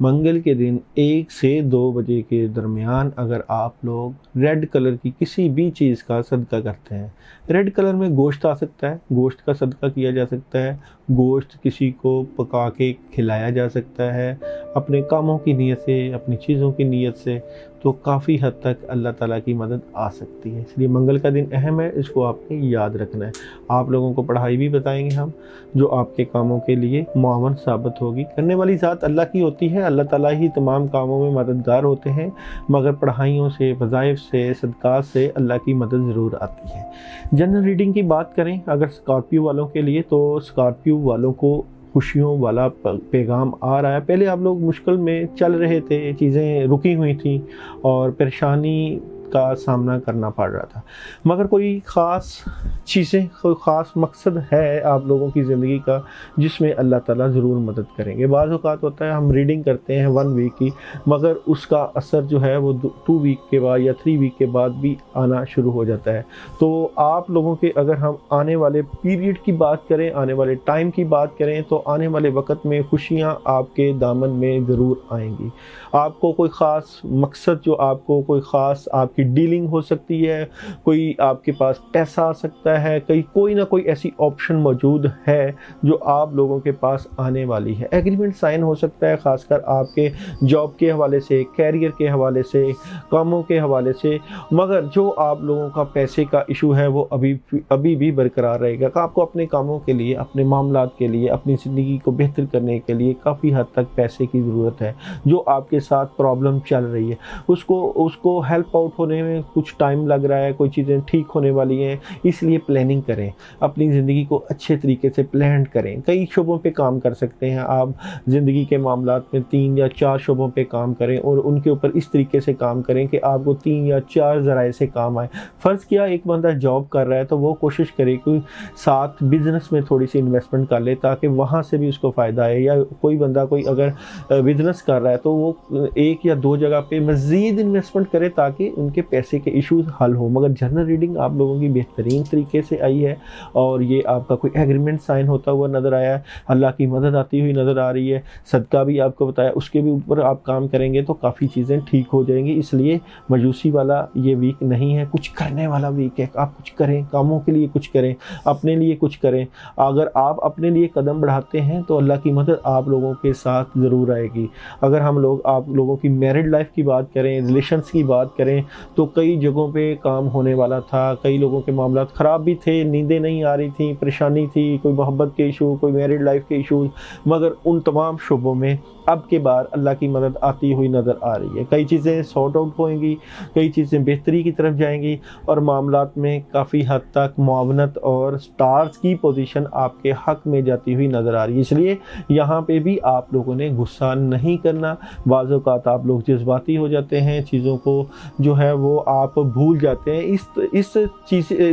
[SPEAKER 1] منگل کے دن 1 سے 2 بجے کے درمیان اگر آپ لوگ ریڈ کلر کی کسی بھی چیز کا صدقہ کرتے ہیں، ریڈ کلر میں گوشت آ سکتا ہے، گوشت کا صدقہ کیا جا سکتا ہے، گوشت کسی کو پکا کے کھلایا جا سکتا ہے اپنے کاموں کی نیت سے، اپنی چیزوں کی نیت سے، تو کافی حد تک اللہ تعالیٰ کی مدد آ سکتی ہے۔ اس لیے منگل کا دن اہم ہے، اس کو آپ نے یاد رکھنا ہے۔ آپ لوگوں کو پڑھائی بھی بتائیں گے ہم، جو آپ کے کاموں کے لیے معاون ثابت ہوگی۔ کرنے والی ذات اللہ کی ہوتی ہے، اللہ تعالیٰ ہی تمام کاموں میں مددگار ہوتے ہیں، مگر پڑھائیوں سے، وظائف سے، صدقات سے اللہ کی مدد ضرور آتی ہے۔ جنرل ریڈنگ کی بات کریں اگر اسکارپیو والوں کے لیے، تو اسکارپیو والوں کو خوشیوں والا پیغام آ رہا ہے۔ پہلے آپ لوگ مشکل میں چل رہے تھے، چیزیں رکی ہوئی تھیں اور پریشانی کا سامنا کرنا پڑ رہا تھا، مگر کوئی خاص چیزیں، کوئی خاص مقصد ہے آپ لوگوں کی زندگی کا جس میں اللہ تعالیٰ ضرور مدد کریں گے۔ بعض اوقات ہوتا ہے ہم ریڈنگ کرتے ہیں 1 ویک کی، مگر اس کا اثر جو ہے وہ 2 ویک کے بعد یا 3 ویک کے بعد بھی آنا شروع ہو جاتا ہے۔ تو آپ لوگوں کے اگر ہم آنے والے پیریڈ کی بات کریں، آنے والے ٹائم کی بات کریں، تو آنے والے وقت میں خوشیاں آپ کے دامن میں ضرور آئیں گی۔ آپ کو کوئی خاص مقصد، جو آپ کو کوئی خاص آپ کی ڈیلنگ ہو سکتی ہے، کوئی آپ کے پاس پیسہ آ سکتا ہے، کوئی نہ کوئی ایسی آپشن موجود ہے جو آپ لوگوں کے پاس آنے والی ہے۔ ایگریمنٹ سائن ہو سکتا ہے، خاص کر آپ کے جاب کے حوالے سے، کیریئر کے حوالے سے، کاموں کے حوالے سے، مگر جو آپ لوگوں کا پیسے کا ایشو ہے وہ ابھی بھی برقرار رہے گا۔ آپ کو اپنے کاموں کے لیے، اپنے معاملات کے لیے، اپنی زندگی کو بہتر کرنے کے لیے کافی حد تک پیسے کی ضرورت ہے۔ جو آپ کے ساتھ پرابلم چل رہی ہے اس کو ہیلپ آؤٹ ہونے میں کچھ ٹائم لگ رہا ہے، کوئی چیزیں ٹھیک ہونے والی ہیں، اس لیے پلاننگ کریں، اپنی زندگی کو اچھے طریقے سے پلان کریں۔ کئی شعبوں پہ کام کر سکتے ہیں آپ، زندگی کے معاملات میں 3 یا 4 شعبوں پہ کام کریں اور ان کے اوپر اس طریقے سے کام کریں کہ آپ کو 3 یا 4 ذرائع سے کام آئے۔ فرض کیا ایک بندہ جاب کر رہا ہے تو وہ کوشش کرے کہ ساتھ بزنس میں تھوڑی سی انویسٹمنٹ کر لے تاکہ وہاں سے بھی اس کو فائدہ آئے، یا کوئی بندہ اگر بزنس کر رہا ہے تو وہ 1 یا 2 جگہ پہ مزید انویسٹمنٹ کرے تاکہ ان کے پیسے کے ایشوز حل ہو۔ مگر جنرل ریڈنگ آپ لوگوں کی بہترین طریقے سے آئی ہے اور یہ آپ کا کوئی ایگریمنٹ سائن ہوتا ہوا نظر آیا ہے، اللہ کی مدد آتی ہوئی نظر آ رہی ہے، صدقہ بھی آپ کو بتایا، اس کے بھی اوپر آپ کام کریں گے تو کافی چیزیں ٹھیک ہو جائیں گی۔ اس لیے مایوسی والا یہ ویک نہیں ہے، کچھ کرنے والا ویک ہے۔ آپ کچھ کریں، کاموں کے لیے کچھ کریں، اپنے لیے کچھ کریں۔ اگر آپ اپنے لیے قدم بڑھاتے ہیں تو اللہ کی مدد آپ لوگوں کے ساتھ ضرور آئے گی۔ اگر آپ لوگوں کی میرڈ لائف کی بات کریں، ریلیشنز کی بات کریں، تو کئی جگہوں پہ کام ہونے والا تھا، کئی لوگوں کے معاملات خراب بھی تھے، نیندیں نہیں آ رہی تھیں، پریشانی تھی، کوئی محبت کے ایشو، کوئی میرڈ لائف کے ایشوز، مگر ان تمام شعبوں میں اب کے بار اللہ کی مدد آتی ہوئی نظر آ رہی ہے۔ کئی چیزیں سارٹ آؤٹ ہوئیں گی، کئی چیزیں بہتری کی طرف جائیں گی اور معاملات میں کافی حد تک معاونت اور سٹارز کی پوزیشن آپ کے حق میں جاتی ہوئی نظر آ رہی ہے۔ اس لیے یہاں پہ بھی آپ لوگوں نے غصہ نہیں کرنا۔ بعض اوقات آپ لوگ جذباتی ہو جاتے ہیں، چیزوں کو جو ہے وہ آپ بھول جاتے ہیں۔ اس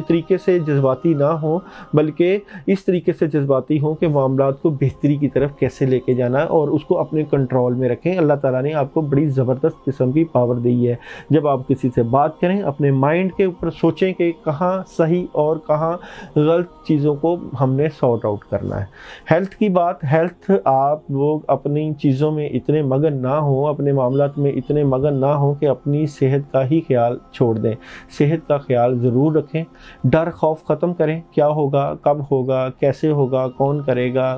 [SPEAKER 1] طریقے سے جذباتی نہ ہوں، بلکہ اس طریقے سے جذباتی ہوں کہ معاملات کو بہتری کی طرف کیسے لے کے جانا ہے اور اس کو اپنے کنٹرول میں رکھیں۔ اللہ تعالیٰ نے آپ کو بڑی زبردست قسم کی پاور دی ہے۔ جب آپ کسی سے بات کریں، اپنے مائنڈ کے اوپر سوچیں کہ کہاں صحیح اور کہاں غلط چیزوں کو ہم نے سارٹ آؤٹ کرنا ہے۔ ہیلتھ کی بات، ہیلتھ آپ لوگ اپنی چیزوں میں اتنے مگن نہ ہوں، اپنے معاملات میں اتنے مگن نہ ہوں کہ اپنی صحت کا ہی خیال چھوڑ دیں۔ صحت کا خیال ضرور رکھیں، ڈر خوف ختم کریں، کیا ہوگا، کب ہوگا، کیسے ہوگا، کون کرے گا،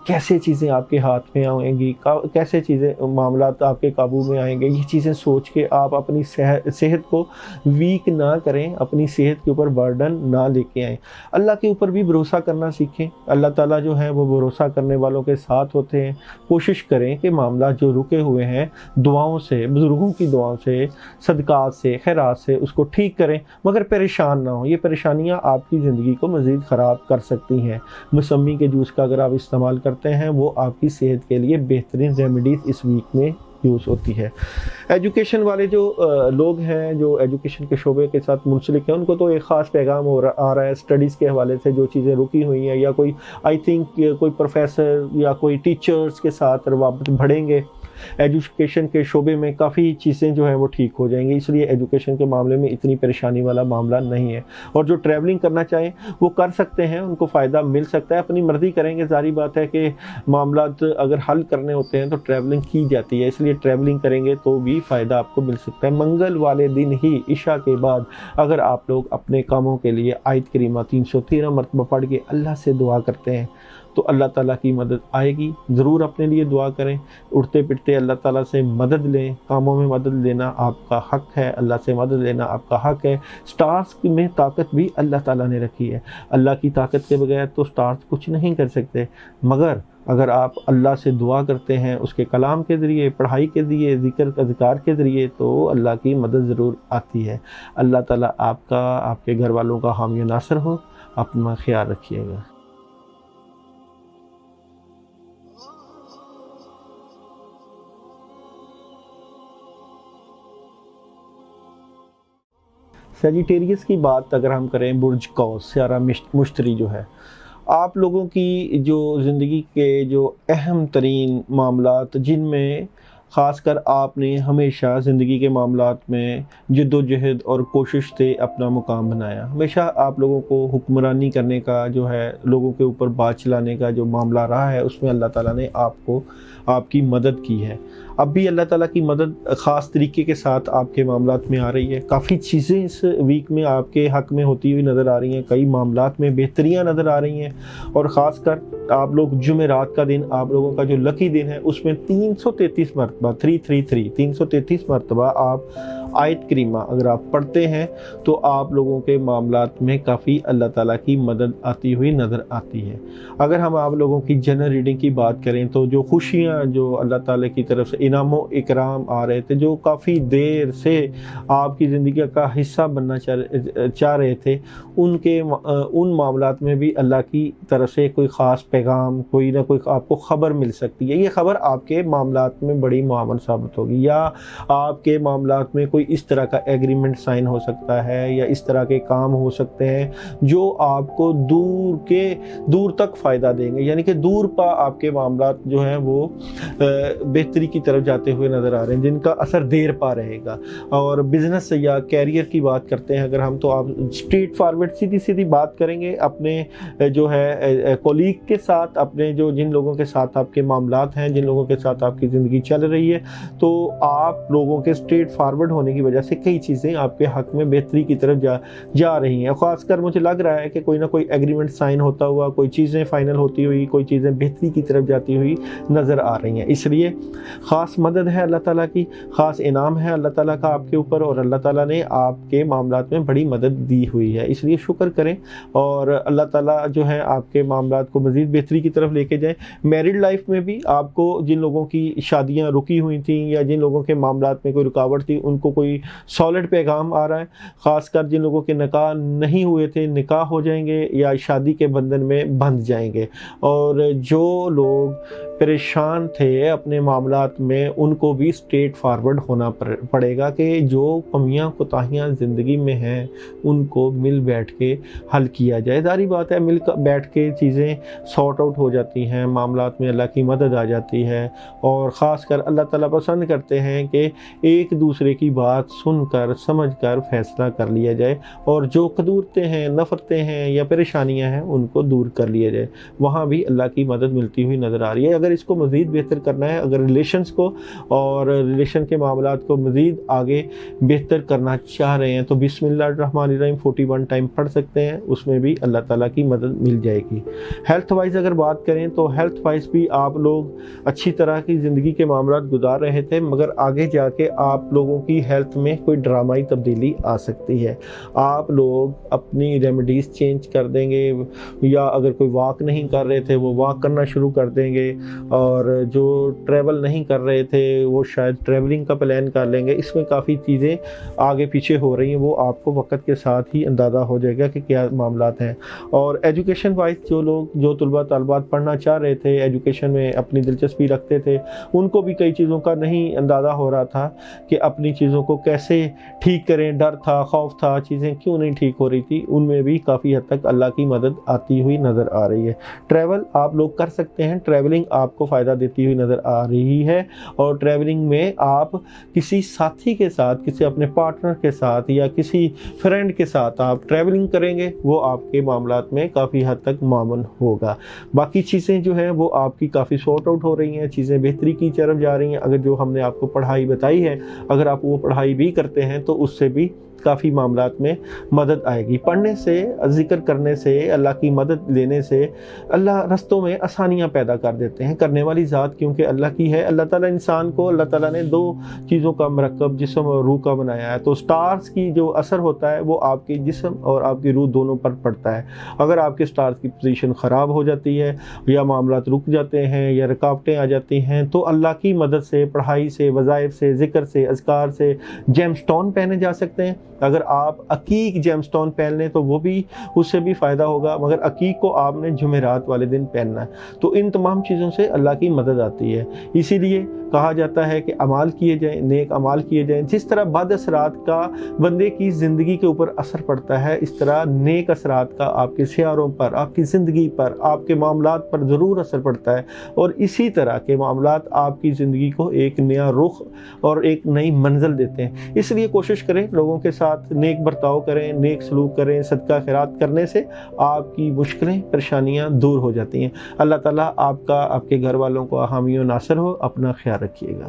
[SPEAKER 1] کیسے چیزیں آپ کے ہاتھ میں آئیں گی، کیسے چیزیں معاملات آپ کے قابو میں آئیں گے، یہ چیزیں سوچ کے آپ اپنی صحت کو ویک نہ کریں، اپنی صحت کے اوپر برڈن نہ لے کے آئیں۔ اللہ کے اوپر بھی بھروسہ کرنا سیکھیں۔ اللہ تعالیٰ جو ہے وہ بھروسہ کرنے والوں کے ساتھ ہوتے ہیں۔ کوشش کریں کہ معاملات جو رکے ہوئے ہیں دعاؤں سے، بزرگوں کی دعاؤں سے، صدقات سے، خیرات سے اس کو ٹھیک کریں، مگر پریشان نہ ہوں۔ یہ پریشانیاں آپ کی زندگی کو مزید خراب کر سکتی ہیں۔ موسمی کے جوس کا اگر آپ استعمال کرتے ہیں وہ آپ کی صحت کے لیے بہترین ریمیڈیز اس ویک میں یوز ہوتی ہے۔ ایجوکیشن والے جو لوگ ہیں، جو ایجوکیشن کے شعبے کے ساتھ منسلک ہیں، ان کو تو ایک خاص پیغام آ رہا ہے اسٹڈیز کے حوالے سے، جو چیزیں رکی ہوئی ہیں، یا کوئی کوئی پروفیسر یا کوئی ٹیچرز کے ساتھ روابط بڑھیں گے، ایجوکیشن کے شعبے میں کافی چیزیں جو ہیں وہ ٹھیک ہو جائیں گی، اس لیے ایجوکیشن کے معاملے میں اتنی پریشانی والا معاملہ نہیں ہے۔ اور جو ٹریولنگ کرنا چاہیں وہ کر سکتے ہیں، ان کو فائدہ مل سکتا ہے، اپنی مرضی کریں گے، ظاہری بات ہے کہ معاملات اگر حل کرنے ہوتے ہیں تو ٹریولنگ کی جاتی ہے، اس لیے ٹریولنگ کریں گے تو بھی فائدہ آپ کو مل سکتا ہے۔ منگل والے دن ہی عشاء کے بعد اگر آپ لوگ اپنے کاموں کے لیے آیت کریمہ 313 مرتبہ پڑھ کے اللہ سے دعا کرتے ہیں تو اللہ تعالیٰ کی مدد آئے گی۔ ضرور اپنے لیے دعا کریں، اٹھتے پٹتے اللہ تعالیٰ سے مدد لیں، کاموں میں مدد لینا آپ کا حق ہے، اللہ سے مدد لینا آپ کا حق ہے۔ سٹارز میں طاقت بھی اللہ تعالیٰ نے رکھی ہے، اللہ کی طاقت کے بغیر تو سٹارز کچھ نہیں کر سکتے، مگر اگر آپ اللہ سے دعا کرتے ہیں اس کے کلام کے ذریعے، پڑھائی کے ذریعے، ذکر اذکار کے ذریعے، تو اللہ کی مدد ضرور آتی ہے۔ اللہ تعالیٰ آپ کا، آپ کے گھر والوں کا حامی و ناصر ہو۔ اپنا خیال رکھیے گا۔ سیجیٹیریس کی بات اگر ہم کریں، برج قوس سیارہ مشتری جو ہے، آپ لوگوں کی جو زندگی کے جو اہم ترین معاملات جن میں خاص کر آپ نے ہمیشہ زندگی کے معاملات میں جد و جہد اور کوشش سے اپنا مقام بنایا، ہمیشہ آپ لوگوں کو حکمرانی کرنے کا جو ہے، لوگوں کے اوپر بات چلانے کا جو معاملہ رہا ہے، اس میں اللہ تعالیٰ نے آپ کی مدد کی ہے۔ اب بھی اللہ تعالیٰ کی مدد خاص طریقے کے ساتھ آپ کے معاملات میں آ رہی ہے۔ کافی چیزیں اس ویک میں آپ کے حق میں ہوتی ہوئی نظر آ رہی ہیں، کئی معاملات میں بہتریاں نظر آ رہی ہیں، اور خاص کر آپ لوگ جمعرات کا دن، آپ لوگوں کا جو لکی دن ہے، اس میں 333 مرتبہ 333 مرتبہ آپ آیت کریمہ اگر آپ پڑھتے ہیں تو آپ لوگوں کے معاملات میں کافی اللہ تعالیٰ کی مدد آتی ہوئی نظر آتی ہے۔ اگر ہم آپ لوگوں کی جنرل ریڈنگ کی بات کریں تو جو خوشیاں جو اللہ تعالیٰ کی طرف سے انعام و اکرام آ رہے تھے، جو کافی دیر سے آپ کی زندگی کا حصہ بننا چاہ رہے تھے، ان معاملات میں بھی اللہ کی طرف سے کوئی خاص پیغام، کوئی نہ کوئی آپ کو خبر مل سکتی ہے۔ یہ خبر آپ کے معاملات میں بڑی معاون ثابت ہوگی، یا آپ کے معاملات میں کوئی اس طرح کا ایگریمنٹ سائن ہو سکتا ہے، یا اس طرح کے کام ہو سکتے ہیں جو آپ کو دور تک فائدہ دیں گے، یعنی کہ دور پا آپ کے معاملات جو ہیں وہ بہتری کی طرف جاتے ہوئے نظر آ رہے ہیں، جن کا اثر دیر پا رہے گا۔ اور بزنس یا کیریئر کی بات کرتے ہیں اگر ہم، تو آپ اسٹریٹ فارورڈ سیدھی بات کریں گے اپنے جو ہے کولیگ کے ساتھ، اپنے جو جن لوگوں کے ساتھ آپ کے معاملات ہیں، جن لوگوں کے ساتھ آپ کی زندگی چل رہی ہے، تو آپ لوگوں کے اسٹریٹ فارورڈ ہونے کی وجہ سے کئی چیزیں آپ کے حق میں بہتری کی طرف جا رہی ہیں۔ خاص کر مجھے لگ رہا ہے کہ کوئی نہ کوئی ایگریمنٹ سائن ہوتا ہوا، کوئی چیزیں فائنل ہوتی ہوئی، کوئی چیزیں بہتری کی طرف جاتی ہوئی نظر آ رہی ہیں۔ اس لیے خاص مدد ہے اللہ تعالیٰ کی، خاص انعام ہے اللہ تعالیٰ کا آپ کے اوپر، اور اللہ تعالیٰ نے آپ کے معاملات میں بڑی مدد دی ہوئی ہے، اس لیے شکر کریں اور اللہ تعالیٰ جو ہے آپ کے معاملات کو مزید بہتری کی طرف لے کے جائیں۔ میرڈ لائف میں بھی آپ کو جن لوگوں کی شادیاں رکی ہوئی تھیں یا جن لوگوں کے معاملات میں کوئی رکاوٹ تھی، ان کو کوئی سالڈ پیغام آ رہا ہے۔ خاص کر جن لوگوں کے نکاح نہیں ہوئے تھے، نکاح ہو جائیں گے یا شادی کے بندھن میں بندھ جائیں گے، اور جو لوگ پریشان تھے اپنے معاملات میں، ان کو بھی اسٹریٹ فارورڈ ہونا پڑے گا کہ جو کمیاں کوتاہیاں زندگی میں ہیں ان کو مل بیٹھ کے حل کیا جائے۔ ظاہری بات ہے مل بیٹھ کے چیزیں سارٹ آؤٹ ہو جاتی ہیں، معاملات میں اللہ کی مدد آ جاتی ہے، اور خاص کر اللہ تعالیٰ پسند کرتے ہیں کہ ایک دوسرے کی بات سن کر سمجھ کر فیصلہ کر لیا جائے، اور جو قدورتیں ہیں، نفرتیں ہیں یا پریشانیاں ہیں ان کو دور کر لیا جائے۔ وہاں بھی اللہ کی مدد ملتی ہوئی نظر آ رہی ہے۔ اگر اس کو مزید بہتر کرنا ہے، اگر ریلیشنز کو اور ریلیشن کے معاملات کو مزید آگے بہتر کرنا چاہ رہے ہیں تو بسم اللہ الرحمن الرحیم 41 ٹائم پڑھ سکتے ہیں، اس میں بھی اللہ تعالیٰ کی مدد مل جائے گی۔ ہیلتھ وائز اگر بات کریں تو ہیلتھ وائز بھی آپ لوگ اچھی طرح کی زندگی کے معاملات گزار رہے تھے، مگر آگے جا کے آپ لوگوں کی ہیلتھ میں کوئی ڈرامائی تبدیلی آ سکتی ہے۔ آپ لوگ اپنی ریمیڈیز چینج کر دیں گے، یا اگر کوئی واک نہیں کر رہے تھے وہ واک کرنا شروع کر دیں گے، اور جو ٹریول نہیں کر رہے تھے وہ شاید ٹریولنگ کا پلان کر لیں گے۔ اس میں کافی چیزیں آگے پیچھے ہو رہی ہیں، وہ آپ کو وقت کے ساتھ ہی اندازہ ہو جائے گا کہ کیا معاملات ہیں۔ اور ایجوکیشن وائز جو طلباء طالبات پڑھنا چاہ رہے تھے، ایجوکیشن میں اپنی دلچسپی رکھتے تھے، ان کو بھی کئی چیزوں کا نہیں اندازہ ہو رہا تھا کہ اپنی چیزوں کو کیسے ٹھیک کریں، ڈر تھا، خوف تھا، چیزیں کیوں نہیں ٹھیک ہو رہی تھی، ان میں بھی کافی حد تک اللہ کی مدد آتی ہوئی نظر آ رہی ہے۔ ٹریول آپ لوگ کر سکتے ہیں، ٹریولنگ آپ کو فائدہ دیتی ہوئی نظر آ رہی ہے، اور ٹریولنگ میں آپ کسی ساتھی کے ساتھ، کسی اپنے پارٹنر کے ساتھ یا کسی فرینڈ کے ساتھ آپ ٹریولنگ کریں گے، وہ آپ کے معاملات میں کافی حد تک معاون ہوگا۔ باقی چیزیں جو ہیں وہ آپ کی کافی سارٹ آؤٹ ہو رہی ہیں، چیزیں بہتری کی طرف جا رہی ہیں۔ اگر جو ہم نے آپ کو پڑھائی بتائی ہے، اگر آپ وہ پڑھائی بھی کرتے ہیں تو اس سے بھی کافی معاملات میں مدد آئے گی۔ پڑھنے سے، ذکر کرنے سے، اللہ کی مدد لینے سے اللہ رستوں میں آسانیاں پیدا کر دیتے ہیں۔ کرنے والی ذات کیونکہ اللہ کی ہے، اللہ تعالیٰ انسان کو، اللہ تعالیٰ نے دو چیزوں کا مرکب جسم اور روح کا بنایا ہے، تو سٹارز کی جو اثر ہوتا ہے وہ آپ کے جسم اور آپ کی روح دونوں پر پڑتا ہے۔ اگر آپ کے سٹارز کی پوزیشن خراب ہو جاتی ہے یا معاملات رک جاتے ہیں یا رکاوٹیں آ جاتی ہیں تو اللہ کی مدد سے، پڑھائی سے، وظائف سے، ذکر سے، اذکار سے جیم سٹون پہنے جا سکتے ہیں۔ اگر آپ عقیق جیم سٹون پہن لیں تو وہ بھی، اس سے بھی فائدہ ہوگا، مگر عقیق کو آپ نے جمعرات والے دن پہننا ہے۔ تو ان تمام چیزوں سے اللہ کی مدد آتی ہے۔ اسی لیے کہا جاتا ہے کہ اعمال کیے جائیں، نیک اعمال کیے جائیں۔ جس طرح بد اثرات کا بندے کی زندگی کے اوپر اثر پڑتا ہے، اس طرح نیک اثرات کا آپ کے سیاروں پر، آپ کی زندگی پر، آپ کے معاملات پر ضرور اثر پڑتا ہے، اور اسی طرح کے معاملات آپ کی زندگی کو ایک نیا رخ اور ایک نئی منزل دیتے ہیں۔ اس لیے کوشش کریں لوگوں کے ساتھ نیک برتاؤ کریں، نیک سلوک کریں۔ صدقہ خیرات کرنے سے آپ کی مشکلیں، پریشانیاں دور ہو جاتی ہیں۔ اللہ تعالیٰ آپ کا، آپ کے گھر والوں کو حامی و ناصر ہو۔ اپنا خیال رکھیے گا۔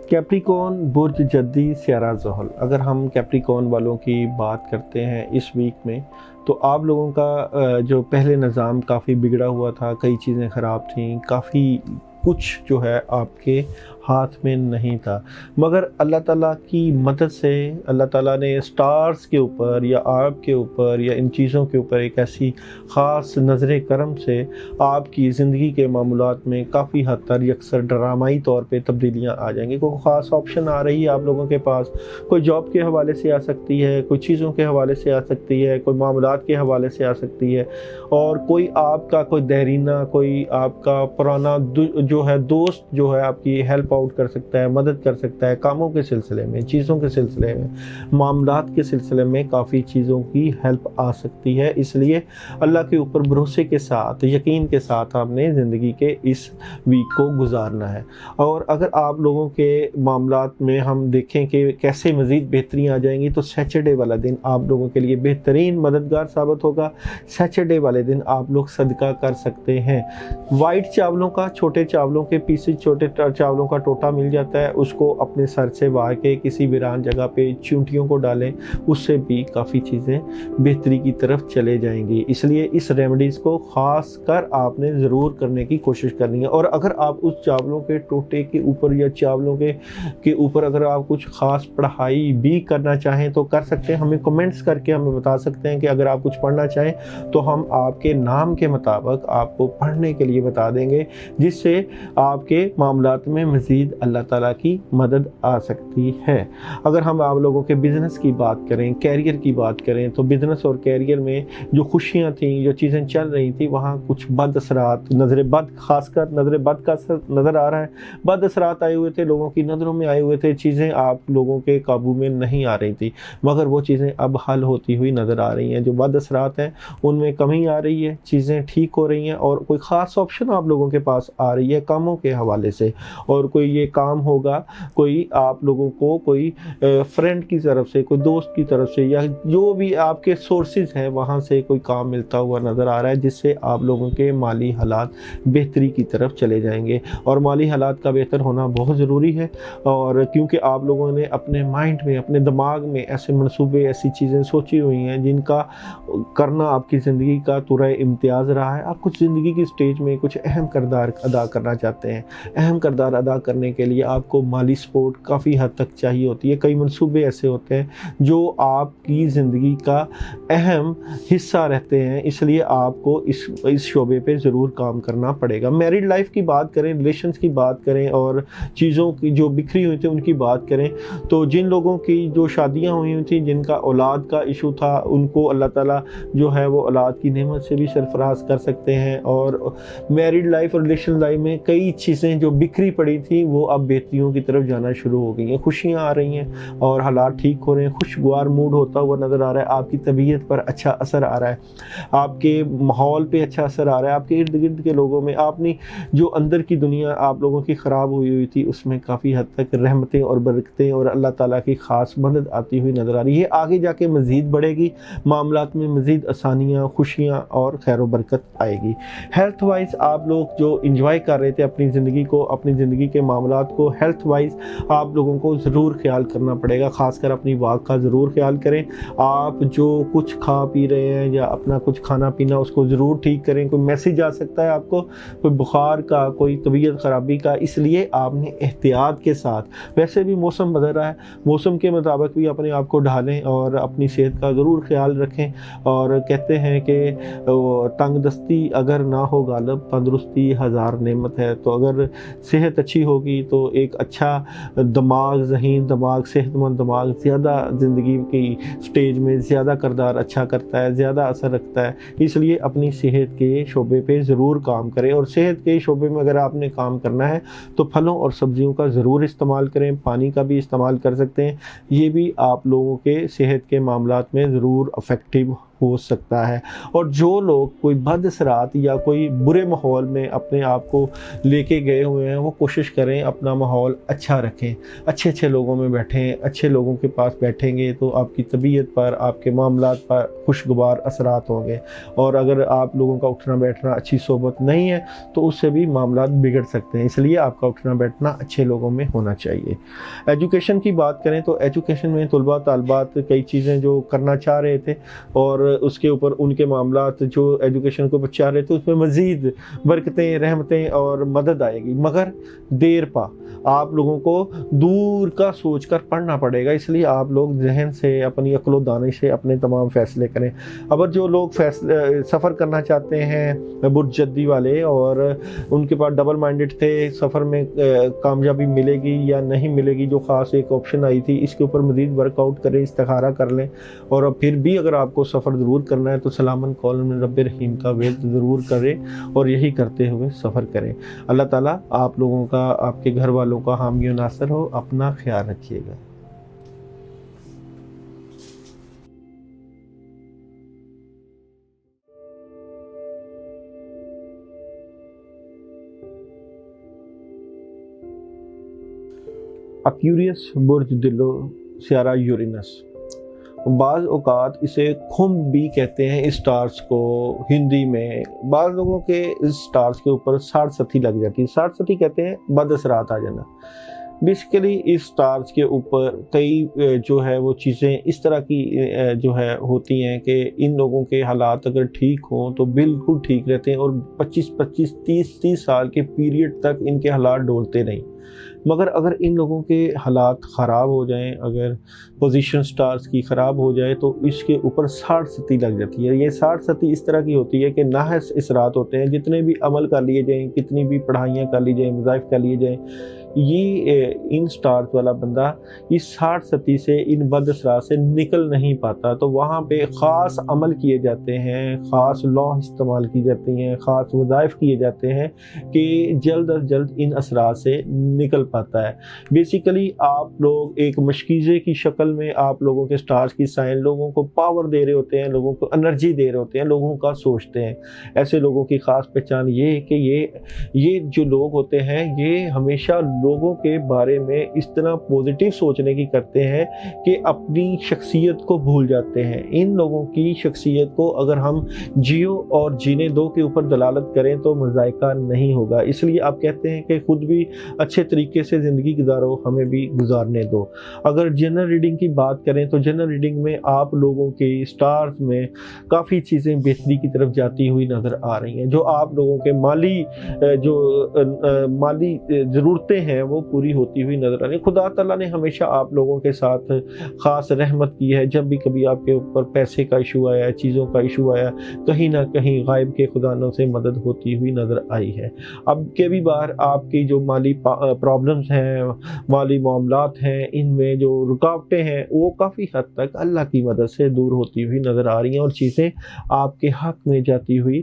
[SPEAKER 1] کیپریکون برج جدی سیارہ زحل۔ اگر ہم کیپریکون والوں کی بات کرتے ہیں اس ویک میں، تو آپ لوگوں کا جو پہلے نظام کافی بگڑا ہوا تھا، کئی چیزیں خراب تھیں، کافی کچھ جو ہے آپ کے ہاتھ میں نہیں تھا، مگر اللہ تعالیٰ کی مدد سے اللہ تعالیٰ نے سٹارز کے اوپر یا آپ کے اوپر یا ان چیزوں کے اوپر ایک ایسی خاص نظر کرم سے آپ کی زندگی کے معاملات میں کافی حد تک یکسر ڈرامائی طور پہ تبدیلیاں آ جائیں گی۔ کوئی خاص آپشن آ رہی ہے آپ لوگوں کے پاس، کوئی جاب کے حوالے سے آ سکتی ہے، کوئی چیزوں کے حوالے سے آ سکتی ہے، کوئی معاملات کے حوالے سے آ سکتی ہے، اور کوئی آپ کا کوئی دیرینہ، کوئی آپ کا پرانا جو ہے دوست جو ہے آپ کی ہیلپ آؤٹ کر سکتا ہے، مدد کر سکتا ہے، کاموں کے سلسلے میں، چیزوں کے سلسلے میں، معاملات کے سلسلے میں کافی چیزوں کی ہیلپ آ سکتی ہے۔ اس لیے اللہ کے اوپر بھروسے کے ساتھ، یقین کے ساتھ آپ نے زندگی کے اس ویک کو گزارنا ہے۔ اور اگر آپ لوگوں کے معاملات میں ہم دیکھیں کہ کیسے مزید بہتری آ جائیں گی، تو سیچرڈے والا دن آپ لوگوں کے لیے بہترین مددگار ثابت ہوگا۔ سیچرڈے والے دن آپ لوگ صدقہ کر سکتے ہیں۔ وائٹ چاولوں کا، چھوٹے چاولوں کے پیسز، چھوٹے چاولوں کا ٹوٹا مل جاتا ہے، اس کو اپنے سر سے واہ کے کسی ویران جگہ پہ چونٹیوں کو ڈالیں، اس سے بھی کافی چیزیں بہتری کی طرف چلے جائیں گی۔ اس لیے اس ریمیڈیز کو خاص کر آپ نے ضرور کرنے کی کوشش کرنی ہے۔ اور اگر آپ اس چاولوں کے ٹوٹے کے اوپر یا چاولوں کے اوپر اگر آپ کچھ خاص پڑھائی بھی کرنا چاہیں تو کر سکتے ہیں۔ ہمیں کمنٹس کر کے ہمیں بتا سکتے ہیں کہ اگر آپ کچھ پڑھنا چاہیں تو ہم آپ کے نام کے مطابق آپ کو پڑھنے کے لیے بتا دیں گے، جس سے آپ کے معاملات میں مزید اللہ تعالیٰ کی مدد آ سکتی ہے۔ اگر ہم آپ لوگوں کے بزنس کی بات کریں، کیریئر کی بات کریں، تو بزنس اور کیریئر میں جو خوشیاں تھیں، جو چیزیں چل رہی تھیں، وہاں کچھ بد اثرات، نظر بد، خاص کر نظر بد کا اثر نظر آ رہا ہے۔ بد اثرات آئے ہوئے تھے، لوگوں کی نظروں میں آئے ہوئے تھے، چیزیں آپ لوگوں کے قابو میں نہیں آ رہی تھی، مگر وہ چیزیں اب حل ہوتی ہوئی نظر آ رہی ہیں۔ جو بد اثرات ہیں ان میں کمی آ رہی ہے، چیزیں ٹھیک ہو رہی ہیں، اور کوئی خاص آپشن آپ لوگوں کے پاس آ رہی ہے کاموں کے حوالے سے، اور کوئی یہ کام ہوگا، کوئی آپ لوگوں کو کوئی فرینڈ کی طرف سے، کوئی دوست کی طرف سے، یا جو بھی آپ کے سورسز ہیں وہاں سے کوئی کام ملتا ہوا نظر آ رہا ہے، جس سے آپ لوگوں کے مالی حالات بہتری کی طرف چلے جائیں گے۔ اور مالی حالات کا بہتر ہونا بہت ضروری ہے، اور کیونکہ آپ لوگوں نے اپنے مائنڈ میں، اپنے دماغ میں ایسے منصوبے، ایسی چیزیں سوچی ہوئی ہیں جن کا کرنا آپ کی زندگی کا طرح امتیاز رہا ہے۔ آپ کچھ زندگی کی سٹیج میں کچھ اہم کردار ادا کرنا چاہتے ہیں۔ اہم کردار ادا کرنے کے لیے آپ کو مالی سپورٹ کافی حد تک چاہیے ہوتی ہے۔ کئی منصوبے ایسے ہوتے ہیں جو آپ کی زندگی کا اہم حصہ رہتے ہیں، اس لیے آپ کو اس شعبے پہ ضرور کام کرنا پڑے گا۔ میرڈ لائف کی بات کریں، ریلیشنز کی بات کریں، اور چیزوں کی جو بکھری ہوئی تھی ان کی بات کریں، تو جن لوگوں کی جو شادیاں ہوئی ہوئی تھیں، جن کا اولاد کا ایشو تھا، ان کو اللہ تعالیٰ جو ہے وہ اولاد کی نعمت سے بھی سرفراز کر سکتے ہیں۔ اور میرڈ لائف اور ریلیشن لائف میں کئی چیزیں جو بکھری پڑی تھی نہیں وہ اب بہتریوں کی طرف جانا شروع ہو گئی ہیں، خوشیاں آ رہی ہیں اور حالات ٹھیک ہو رہے ہیں، خوشگوار موڈ ہوتا ہوا نظر آ رہا ہے، آپ کی طبیعت پر اچھا اثر آ رہا ہے، آپ کے ماحول پہ اچھا اثر آ رہا ہے، آپ کے ارد گرد کے لوگوں میں آپ نے جو اندر کی دنیا آپ لوگوں کی خراب ہوئی تھی اس میں کافی حد تک رحمتیں اور برکتیں اور اللہ تعالیٰ کی خاص مدد آتی ہوئی نظر آ رہی ہے۔ آگے جا کے مزید بڑھے گی، معاملات میں مزید آسانیاں، خوشیاں اور خیر و برکت آئے گی۔ ہیلتھ وائز آپ لوگ جو انجوائے کر رہے تھے اپنی زندگی کو، اپنی زندگی کے معاملات کو، ہیلتھ وائز آپ لوگوں کو ضرور خیال کرنا پڑے گا، خاص کر اپنی واک کا ضرور خیال کریں۔ آپ جو کچھ کھا پی رہے ہیں یا اپنا کچھ کھانا پینا اس کو ضرور ٹھیک کریں۔ کوئی میسیج آ سکتا ہے آپ کو کوئی بخار کا، کوئی طبیعت خرابی کا، اس لیے آپ نے احتیاط کے ساتھ، ویسے بھی موسم بدل رہا ہے، موسم کے مطابق بھی اپنے آپ کو ڈھالیں اور اپنی صحت کا ضرور خیال رکھیں۔ اور کہتے ہیں کہ تنگ دستی اگر نہ ہو غالب، تندرستی ہزار نعمت ہے۔ تو اگر صحت اچھی ہوگی تو ایک اچھا دماغ، ذہین دماغ، صحت مند دماغ زیادہ زندگی کی سٹیج میں زیادہ کردار اچھا کرتا ہے، زیادہ اثر رکھتا ہے۔ اس لیے اپنی صحت کے شعبے پہ ضرور کام کریں، اور صحت کے شعبے میں اگر آپ نے کام کرنا ہے تو پھلوں اور سبزیوں کا ضرور استعمال کریں، پانی کا بھی استعمال کر سکتے ہیں، یہ بھی آپ لوگوں کے صحت کے معاملات میں ضرور افیکٹو ہو سکتا ہے۔ اور جو لوگ کوئی بد اثرات یا کوئی برے ماحول میں اپنے آپ کو لے کے گئے ہوئے ہیں، وہ کوشش کریں اپنا ماحول اچھا رکھیں، اچھے لوگوں میں بیٹھیں، اچھے لوگوں کے پاس بیٹھیں گے تو آپ کی طبیعت پر، آپ کے معاملات پر خوشگوار اثرات ہوں گے۔ اور اگر آپ لوگوں کا اٹھنا بیٹھنا اچھی صحبت نہیں ہے تو اس سے بھی معاملات بگڑ سکتے ہیں، اس لیے آپ کا اٹھنا بیٹھنا اچھے لوگوں میں ہونا چاہیے۔ ایجوکیشن کی بات کریں تو ایجوکیشن میں طلباء طالبات کئی چیزیں جو کرنا چاہ رہے تھے اور اس کے اوپر ان کے معاملات جو ایجوکیشن کو چاہ رہے تھے اس میں مزید برکتیں، رحمتیں اور مدد آئے گی، مگر دیر پا آپ لوگوں کو دور کا سوچ کر پڑھنا پڑے گا۔ اس لیے آپ لوگ ذہن سے، اپنی عقل و دانش سے اپنے تمام فیصلے کریں۔ اگر جو لوگ سفر کرنا چاہتے ہیں برج جدی والے اور ان کے پاس ڈبل مائنڈڈ تھے، سفر میں کامیابی ملے گی یا نہیں ملے گی، جو خاص ایک آپشن آئی تھی، اس کے اوپر مزید ورک آؤٹ کریں، استخارہ کر لیں۔ اور پھر بھی اگر آپ کو سفر ضرور کرنا ہے تو سلامن قول من رب رحیم کا ورد ضرور کریں اور یہی کرتے ہوئے سفر کریں۔ اللہ تعالیٰ آپ لوگوں کا، آپ کے گھر والوں کا حامی و ناصر ہو۔ اپنا خیال رکھیے گا۔ ایکویریس برج دلو سیارہ یورینس، بعض اوقات اسے کھمب بھی کہتے ہیں اس سٹارز کو ہندی میں۔ بعض لوگوں کے اس سٹارز کے اوپر ساڑھ ستھی لگ جاتی ہے، ساڑھ ستھی کہتے ہیں بد اثرات آ جانا۔ بیسیکلی اس سٹارز کے اوپر کئی جو ہے وہ چیزیں اس طرح کی جو ہے ہوتی ہیں کہ ان لوگوں کے حالات اگر ٹھیک ہوں تو بالکل ٹھیک رہتے ہیں اور 25 30 سال کے پیریڈ تک ان کے حالات ڈولتے نہیں۔ مگر اگر ان لوگوں کے حالات خراب ہو جائیں، اگر پوزیشن سٹارز کی خراب ہو جائے تو اس کے اوپر ساڑھ ستھی لگ جاتی ہے۔ یہ ساڑھ ستھی اس طرح کی ہوتی ہے کہ ناحس اثرات ہوتے ہیں، جتنے بھی عمل کر لیے جائیں، کتنی بھی پڑھائیاں کر لی جائیں، وظائف کر لیے جائیں، یہ ان سٹارز والا بندہ اس ساڑھ ستھی سے، ان بد اثرات سے نکل نہیں پاتا۔ تو وہاں پہ خاص عمل کیے جاتے ہیں، خاص لا استعمال کی جاتی ہیں، خاص وظائف کیے جاتے ہیں کہ جلد از جلد ان اثرات سے نکل پاتا ہے۔ بیسیکلی آپ لوگ ایک مشکیزے کی شکل میں آپ لوگوں کے سٹارز کی سائن لوگوں کو پاور دے رہے ہوتے ہیں، لوگوں کو انرجی دے رہے ہوتے ہیں، لوگوں کا سوچتے ہیں۔ ایسے لوگوں کی خاص پہچان یہ ہے کہ یہ جو لوگ ہوتے ہیں یہ ہمیشہ لوگوں کے بارے میں اس طرح پوزیٹیو سوچنے کی کرتے ہیں کہ اپنی شخصیت کو بھول جاتے ہیں۔ ان لوگوں کی شخصیت کو اگر ہم جیو اور جینے دو کے اوپر دلالت کریں تو مذائقہ نہیں ہوگا۔ اس لیے آپ کہتے ہیں کہ خود بھی اچھے طریقے سے زندگی گزارو، ہمیں بھی گزارنے دو۔ اگر جنرل ریڈنگ کی بات کریں تو جنرل ریڈنگ میں آپ لوگوں کے سٹارز میں کافی چیزیں بہتری کی طرف جاتی ہوئی نظر آ رہی ہیں۔ جو آپ لوگوں کے مالی ضرورتیں ہیں وہ پوری ہوتی ہوئی نظر آ رہی ہیں۔ خدا تعالیٰ نے ہمیشہ آپ لوگوں کے ساتھ خاص رحمت کی ہے۔ جب بھی کبھی آپ کے اوپر پیسے کا ایشو آیا، چیزوں کا ایشو آیا، کہیں نہ کہیں غائب کے خدانوں سے مدد ہوتی ہوئی نظر آئی ہے۔ اب کے بھی بار آپ کی جو مالی پرابلمز ہیں، مالی معاملات ہیں، ان میں جو رکاوٹیں ہیں وہ کافی حد تک اللہ کی مدد سے دور ہوتی ہوئی نظر آ رہی ہیں اور چیزیں آپ کے حق میں جاتی ہوئی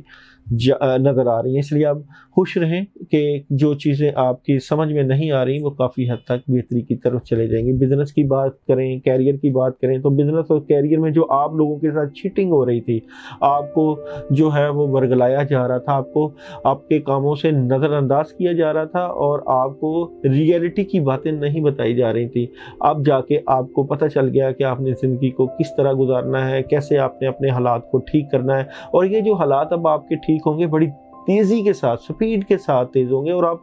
[SPEAKER 1] نظر آ رہی ہیں۔ اس لیے آپ خوش رہیں کہ جو چیزیں آپ کی سمجھ میں نہیں آ رہی وہ کافی حد تک بہتری کی طرف چلے جائیں گی۔ بزنس کی بات کریں، کیریئر کی بات کریں تو بزنس اور کیریئر میں جو آپ لوگوں کے ساتھ چیٹنگ ہو رہی تھی، آپ کو جو ہے وہ ورگلایا جا رہا تھا، آپ کو آپ کے کاموں سے نظر انداز کیا جا رہا تھا اور آپ کو ریئلٹی کی باتیں نہیں بتائی جا رہی تھی، اب جا کے آپ کو پتہ چل گیا کہ آپ نے زندگی کو کس طرح گزارنا ہے، کیسے آپ نے اپنے حالات کو ٹھیک کرنا ہے۔ اور یہ جو حالات اب آپ کے ٹھیک ہوں گے بڑی تیزی کے ساتھ، سپیڈ کے ساتھ تیز ہوں گے، اور آپ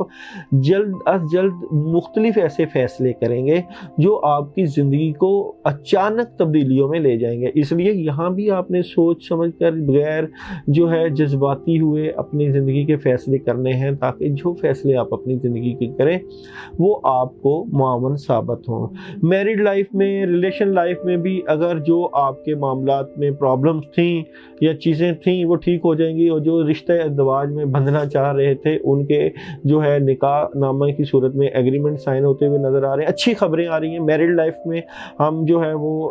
[SPEAKER 1] جلد از جلد مختلف ایسے فیصلے کریں گے جو آپ کی زندگی کو اچانک تبدیلیوں میں لے جائیں گے۔ اس لیے یہاں بھی آپ نے سوچ سمجھ کر بغیر جو ہے جذباتی ہوئے اپنی زندگی کے فیصلے کرنے ہیں، تاکہ جو فیصلے آپ اپنی زندگی کے کریں وہ آپ کو معاون ثابت ہوں۔ میرڈ لائف میں، ریلیشن لائف میں بھی اگر جو آپ کے معاملات میں پرابلمس تھیں یا چیزیں تھیں وہ ٹھیک ہو جائیں گی، اور جو رشتہ ازدواج میں بندھنا چاہ رہے تھے ان کے جو ہے نکاح نامہ کی صورت میں ایگریمنٹ سائن ہوتے ہوئے نظر آ رہے ہیں۔ اچھی خبریں آ رہی ہیں میرڈ لائف میں، ہم جو ہے وہ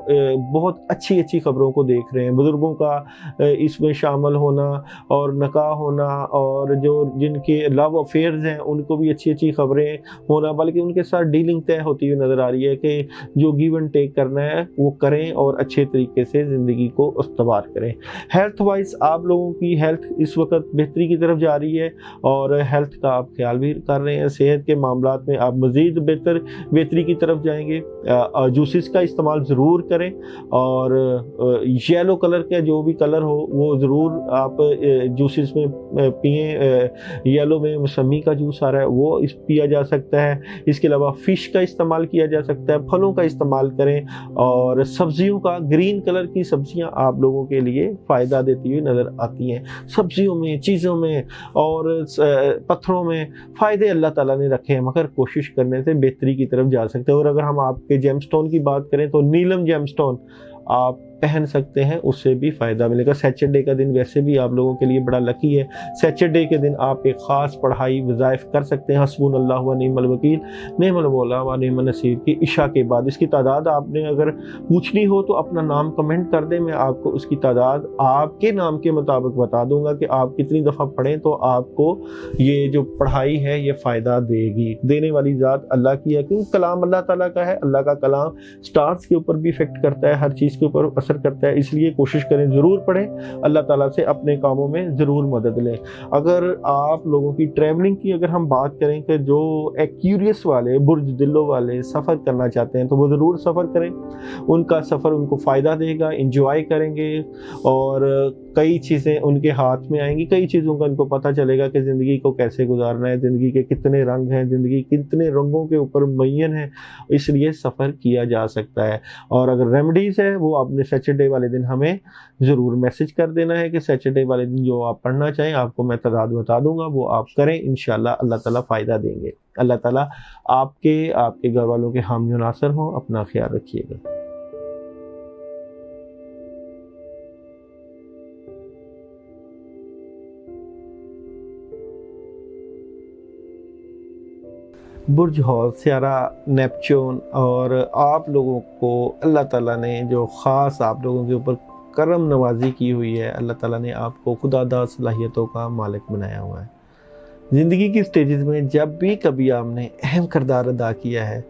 [SPEAKER 1] بہت اچھی خبروں کو دیکھ رہے ہیں، بزرگوں کا اس میں شامل ہونا اور نکاح ہونا، اور جو جن کے لو افیئرز ہیں ان کو بھی اچھی خبریں ہونا، بلکہ ان کے ساتھ ڈیلنگ طے ہوتی ہوئی نظر آ رہی ہے کہ جو گیو اینڈ ٹیک کرنا ہے وہ کریں اور اچھے طریقے سے زندگی کو استوار کریں۔ ہیلتھ وائز آپ لوگوں کی ہیلتھ اس وقت بہتری کی طرف جا رہی ہے، اور ہیلتھ کا آپ خیال بھی کر رہے ہیں، صحت کے معاملات میں آپ مزید بہتری کی طرف جائیں گے۔ جوسز کا استعمال ضرور کریں، اور یلو کلر کا جو بھی کلر ہو وہ ضرور آپ جوسز میں پئیں۔ یلو میں موسمی کا جوس آ رہا ہے وہ پیا جا سکتا ہے۔ اس کے علاوہ فش کا استعمال کیا جا سکتا ہے، پھلوں کا استعمال کریں، اور سبزیوں کا، گرین کلر کی سبزیاں آپ لوگوں کے لیے فائدہ دیتی ہوئی نظر آتی ہیں۔ سبزیوں میں، چیزوں میں اور پتھروں میں فائدے اللہ تعالیٰ نے رکھے ہیں، مگر کوشش کرنے سے بہتری کی طرف جا سکتے ہیں۔ اور اگر ہم آپ کے جیم سٹون کی بات کریں تو نیلم جیم سٹون آپ پہن سکتے ہیں، اس سے بھی فائدہ ملے گا۔ سیچرڈے کا دن ویسے بھی آپ لوگوں کے لیے بڑا لکی ہے۔ سیچرڈے کے دن آپ ایک خاص پڑھائی وظائف کر سکتے ہیں، حسبنا اللہ و نعم الوکیل، نعم المولا و نعم النصیر کی عشاء کے بعد۔ اس کی تعداد آپ نے اگر پوچھنی ہو تو اپنا نام کمنٹ کر دیں، میں آپ کو اس کی تعداد آپ کے نام کے مطابق بتا دوں گا کہ آپ کتنی دفعہ پڑھیں تو آپ کو یہ جو پڑھائی ہے یہ فائدہ دے گی۔ دینے والی ذات اللہ کی ہے، کیونکہ کلام اللہ تعالیٰ کا ہے، اللہ کا کلام سٹارز کے اوپر بھی افیکٹ کرتا ہے، ہر چیز کے اوپر اثر کرتا ہے۔ اس لیے کوشش کریں ضرور پڑھیں، اللہ تعالیٰ سے اپنے کاموں میں ضرور مدد لیں۔ اگر آپ لوگوں کی ٹریولنگ کی اگر ہم بات کریں کہ جو ایکیوریس والے، برج دلوں والے سفر کرنا چاہتے ہیں تو وہ ضرور سفر کریں، ان کا سفر ان کو فائدہ دے گا، انجوائے کریں گے، اور کئی چیزیں ان کے ہاتھ میں آئیں گی، کئی چیزوں کا ان کو پتہ چلے گا کہ زندگی کو کیسے گزارنا ہے، زندگی کے کتنے رنگ ہیں، زندگی کتنے رنگوں کے اوپر معین ہے، اس لیے سفر کیا جا سکتا ہے۔ اور اگر ریمیڈیز ہے وہ اپنے سیچرڈے والے دن ہمیں ضرور میسج کر دینا ہے کہ سیچرڈے والے دن جو آپ پڑھنا چاہیں، آپ کو میں تعداد بتا دوں گا، وہ آپ کریں، انشاءاللہ اللہ تعالیٰ فائدہ دیں گے۔ اللہ تعالیٰ آپ کے گھر والوں کے حامی و ناصر ہوں۔ اپنا خیال رکھیے گا۔ برج حوض، سیارہ نیپچون، اور آپ لوگوں کو اللہ تعالیٰ نے جو خاص آپ لوگوں کے اوپر کرم نوازی کی ہوئی ہے، اللہ تعالیٰ نے آپ کو خداداد صلاحیتوں کا مالک بنایا ہوا ہے۔ زندگی کی سٹیجز میں جب بھی کبھی آپ نے اہم کردار ادا کیا ہے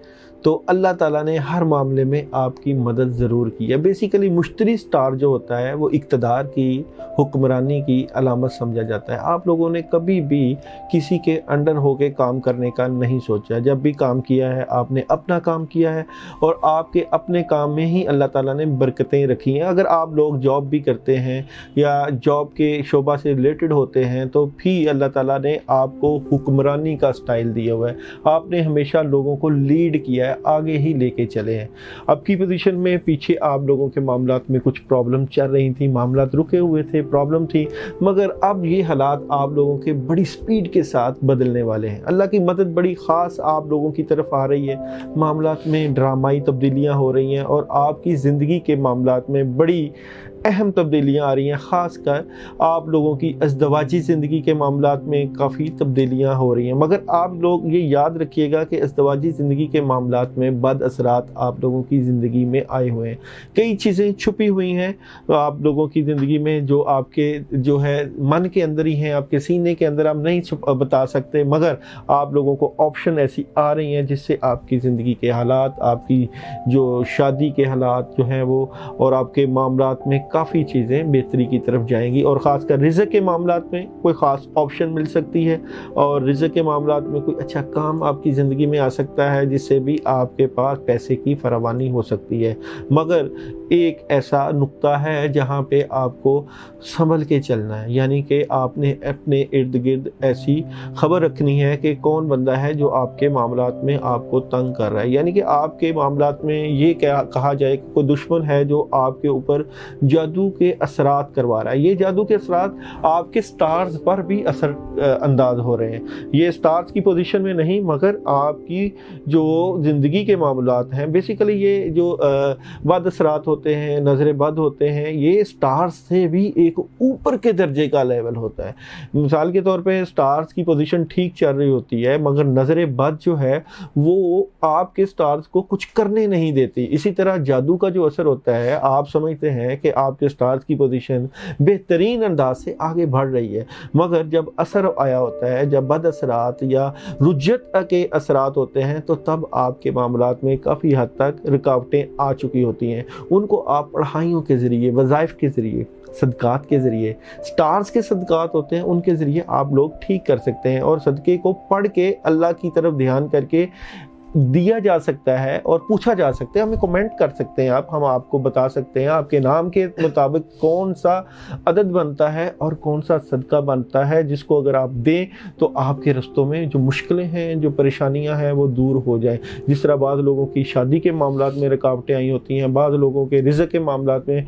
[SPEAKER 1] تو اللہ تعالیٰ نے ہر معاملے میں آپ کی مدد ضرور کی ہے۔ بیسیکلی مشتری سٹار جو ہوتا ہے وہ اقتدار کی، حکمرانی کی علامت سمجھا جاتا ہے۔ آپ لوگوں نے کبھی بھی کسی کے انڈر ہو کے کام کرنے کا نہیں سوچا، جب بھی کام کیا ہے آپ نے اپنا کام کیا ہے، اور آپ کے اپنے کام میں ہی اللہ تعالیٰ نے برکتیں رکھی ہیں۔ اگر آپ لوگ جاب بھی کرتے ہیں یا جاب کے شعبہ سے ریلیٹڈ ہوتے ہیں تو بھی اللہ تعالیٰ نے آپ کو حکمرانی کا سٹائل دیا ہوا ہے، آپ نے ہمیشہ لوگوں کو لیڈ کیا ہے، آگے ہی لے کے چلے ہیں۔ اب کی پوزیشن میں پیچھے آپ لوگوں کے معاملات میں کچھ پرابلم چل رہی تھیں، معاملات رکے ہوئے تھے، پرابلم تھی، مگر اب یہ حالات آپ لوگوں کے بڑی سپیڈ کے ساتھ بدلنے والے ہیں۔ اللہ کی مدد بڑی خاص آپ لوگوں کی طرف آ رہی ہے، معاملات میں ڈرامائی تبدیلیاں ہو رہی ہیں، اور آپ کی زندگی کے معاملات میں بڑی اہم تبدیلیاں آ رہی ہیں، خاص کر آپ لوگوں کی ازدواجی زندگی کے معاملات میں کافی تبدیلیاں ہو رہی ہیں، مگر آپ لوگ یہ یاد رکھیے گا کہ ازدواجی زندگی کے معاملات میں بد اثرات آپ لوگوں کی زندگی میں آئے ہوئے ہیں، کئی چیزیں چھپی ہوئی ہیں آپ لوگوں کی زندگی میں جو آپ کے جو ہے من کے اندر ہی ہیں، آپ کے سینے کے اندر آپ نہیں بتا سکتے، مگر آپ لوگوں کو آپشن ایسی آ رہی ہیں جس سے آپ کی زندگی کے حالات، آپ کی جو شادی کے حالات جو ہیں وہ اور آپ کے معاملات میں کافی چیزیں بہتری کی طرف جائیں گی، اور خاص کر رزق کے معاملات میں کوئی خاص آپشن مل سکتی ہے، اور رزق کے معاملات میں کوئی اچھا کام آپ کی زندگی میں آ سکتا ہے جس سے بھی آپ کے پاس پیسے کی فراوانی ہو سکتی ہے، مگر ایک ایسا نقطہ ہے جہاں پہ آپ کو سنبھل کے چلنا ہے، یعنی کہ آپ نے اپنے ارد گرد ایسی خبر رکھنی ہے کہ کون بندہ ہے جو آپ کے معاملات میں آپ کو تنگ کر رہا ہے، یعنی کہ آپ کے معاملات میں یہ کہا جائے کہ کوئی دشمن ہے جو آپ کے اوپر جادو کے اثرات کروا رہا ہے، یہ جادو کے اثرات آپ کے سٹارز پر بھی اثر انداز ہو رہے ہیں، یہ سٹارز کی پوزیشن میں نہیں مگر آپ کی جو زندگی کے معاملات ہیں، بیسیکلی یہ جو بد اثرات ہوتے ہیں، نظر بد ہوتے ہیں، یہ سٹارز سے بھی ایک اوپر کے درجے کا لیول ہوتا ہے، مثال کے طور پہ سٹارز کی پوزیشن ٹھیک چل رہی ہوتی ہے مگر نظر بد جو ہے وہ آپ کے سٹارز کو کچھ کرنے نہیں دیتی، اسی طرح جادو کا جو اثر ہوتا ہے آپ سمجھتے ہیں کہ آپ کے سٹارز کی پوزیشن بہترین انداز سے آگے بڑھ رہی ہے، مگر جب اثر آیا ہوتا ہے، جب بد اثرات یا رجت کے اثرات ہوتے ہیں تو تب آپ کے معاملات میں کافی حد تک رکاوٹیں آ چکی ہوتی ہیں، ان کو آپ پڑھائیوں کے ذریعے، وظائف کے ذریعے، صدقات کے ذریعے، سٹارز کے صدقات ہوتے ہیں ان کے ذریعے آپ لوگ ٹھیک کر سکتے ہیں، اور صدقے کو پڑھ کے اللہ کی طرف دھیان کر کے دیا جا سکتا ہے اور پوچھا جا سکتا ہے، ہمیں کمنٹ کر سکتے ہیں ہم آپ کو بتا سکتے ہیں آپ کے نام کے مطابق کون سا عدد بنتا ہے اور کون سا صدقہ بنتا ہے جس کو اگر آپ دیں تو آپ کے رستوں میں جو مشکلیں ہیں، جو پریشانیاں ہیں وہ دور ہو جائیں، جس طرح بعض لوگوں کی شادی کے معاملات میں رکاوٹیں آئی ہوتی ہیں، بعض لوگوں کے رزق کے معاملات میں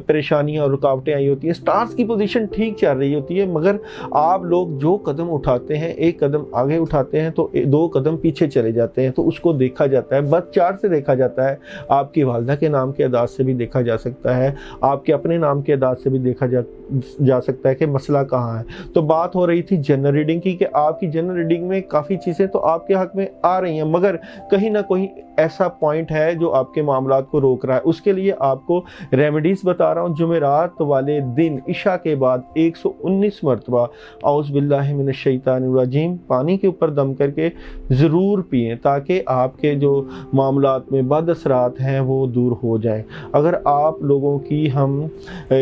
[SPEAKER 1] پریشانیاں اور رکاوٹیں آئی ہوتی ہیں، سٹارز کی پوزیشن ٹھیک چل رہی ہوتی ہے مگر آپ لوگ جو قدم اٹھاتے ہیں، ایک قدم آگے اٹھاتے ہیں تو دو قدم پیچھے چلے جاتے ہیں، تو اس کو دیکھا جاتا ہے، بد چار سے دیکھا جاتا ہے، آپ کی والدہ کے نام کے اعداد سے بھی دیکھا جا سکتا ہے، آپ کے اپنے نام کے اعداد سے بھی دیکھا جا سکتا ہے کہ مسئلہ کہاں ہے۔ تو بات ہو رہی تھی جنرل ریڈنگ کی کہ آپ کی جنرل ریڈنگ میں کافی چیزیں تو آپ کے حق میں آ رہی ہیں مگر کہیں نہ کہیں ایسا پوائنٹ ہے جو آپ کے معاملات کو روک رہا ہے، اس کے لیے آپ کو ریمیڈیز بتا رہا ہوں۔ جمعرات والے دن عشاء کے بعد 119 مرتبہ اعوذ باللہ من الشیطان الرجیم پانی کے اوپر دم کر کے ضرور پئیں تاکہ آپ کے جو معاملات میں بد اثرات ہیں وہ دور ہو جائیں۔ اگر آپ لوگوں کی ہم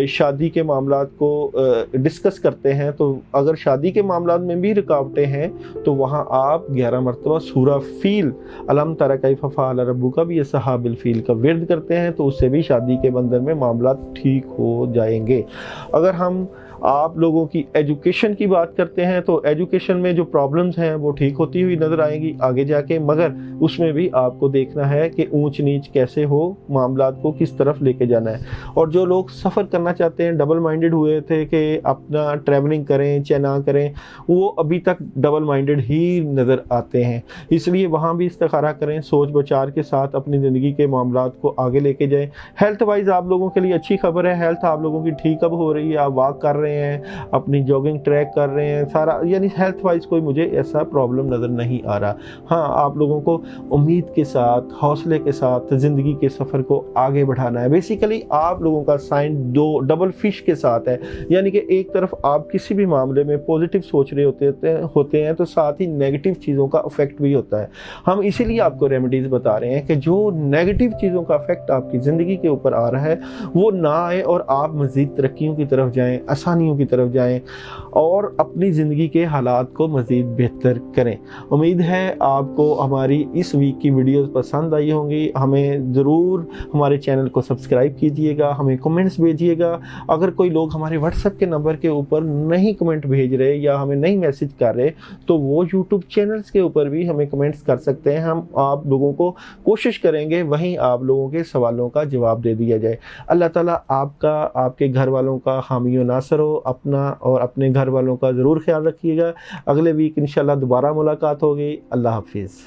[SPEAKER 1] شادی کے معاملات کو ڈسکس کرتے ہیں تو اگر شادی کے معاملات میں بھی رکاوٹیں ہیں تو وہاں آپ 11 مرتبہ سورہ فیل الم تر کیف فعل ربک بھی اصحاب الفیل کا ورد کرتے ہیں تو اس سے بھی شادی کے بندر میں معاملات ٹھیک ہو جائیں گے۔ اگر ہم آپ لوگوں کی ایجوکیشن کی بات کرتے ہیں تو ایجوکیشن میں جو پرابلمز ہیں وہ ٹھیک ہوتی ہوئی نظر آئیں گی آگے جا کے، مگر اس میں بھی آپ کو دیکھنا ہے کہ اونچ نیچ کیسے ہو، معاملات کو کس طرف لے کے جانا ہے۔ اور جو لوگ سفر کرنا چاہتے ہیں، ڈبل مائنڈڈ ہوئے تھے کہ اپنا ٹریولنگ کریں چاہے نہ کریں، وہ ابھی تک ڈبل مائنڈڈ ہی نظر آتے ہیں، اس لیے وہاں بھی استخارہ کریں، سوچ بچار کے ساتھ اپنی زندگی کے معاملات کو آگے لے کے جائیں۔ ہیلتھ وائز آپ لوگوں کے لیے اچھی خبر ہے، ہیلتھ آپ لوگوں کی ٹھیک اب ہو رہی ہے، آپ واک کر رہے ہیں، اپنی جاگنگ ٹریک کر رہے ہیں، سارا یعنی ہیلتھ وائز کوئی مجھے ایسا پرابلم نظر نہیں آ رہا۔ ہاں آپ لوگوں کو امید کے ساتھ، حوصلے کے ساتھ زندگی کے سفر کو آگے بڑھانا ہے۔ بیسیکلی آپ لوگوں کا سائن دو ڈبل فش کے ساتھ ہے، یعنی کہ ایک طرف آپ کسی بھی معاملے میں پوزیٹیو سوچ رہے ہوتے ہیں تو ساتھ ہی نیگیٹو چیزوں کا افیکٹ بھی ہوتا ہے۔ ہم اسی لیے آپ کو ریمیڈیز بتا رہے ہیں کہ جو نیگیٹو چیزوں کا افیکٹ آپ کی زندگی کے اوپر آ رہا ہے وہ نہ آئے اور آپ مزید ترقیوں کی طرف جائیں، آسانیوں کی طرف جائیں اور اپنی زندگی کے حالات کو مزید بہتر کریں۔ امید ہے آپ کو ہماری اس ویک کی ویڈیوز پسند آئی ہوں گی۔ ہمیں ضرور ہمارے چینل کو سبسکرائب کیجئے گا، ہمیں کمنٹس بھیجیے گا۔ اگر کوئی لوگ ہمارے واٹس ایپ کے نمبر کے اوپر نہیں کمنٹ بھیج رہے یا ہمیں نہیں میسج کر رہے تو وہ یوٹیوب چینلز کے اوپر بھی ہمیں کمنٹس کر سکتے ہیں، ہم آپ لوگوں کو کوشش کریں گے وہیں آپ لوگوں کے سوالوں کا جواب دے دیا جائے۔ اللہ تعالیٰ آپ کا، آپ کے گھر والوں کا حامی و ناصر ہو۔ اپنا اور اپنے گھر والوں کا ضرور خیال رکھیے گا۔ اگلے ویک انشاءاللہ دوبارہ ملاقات ہوگی۔ اللہ حافظ۔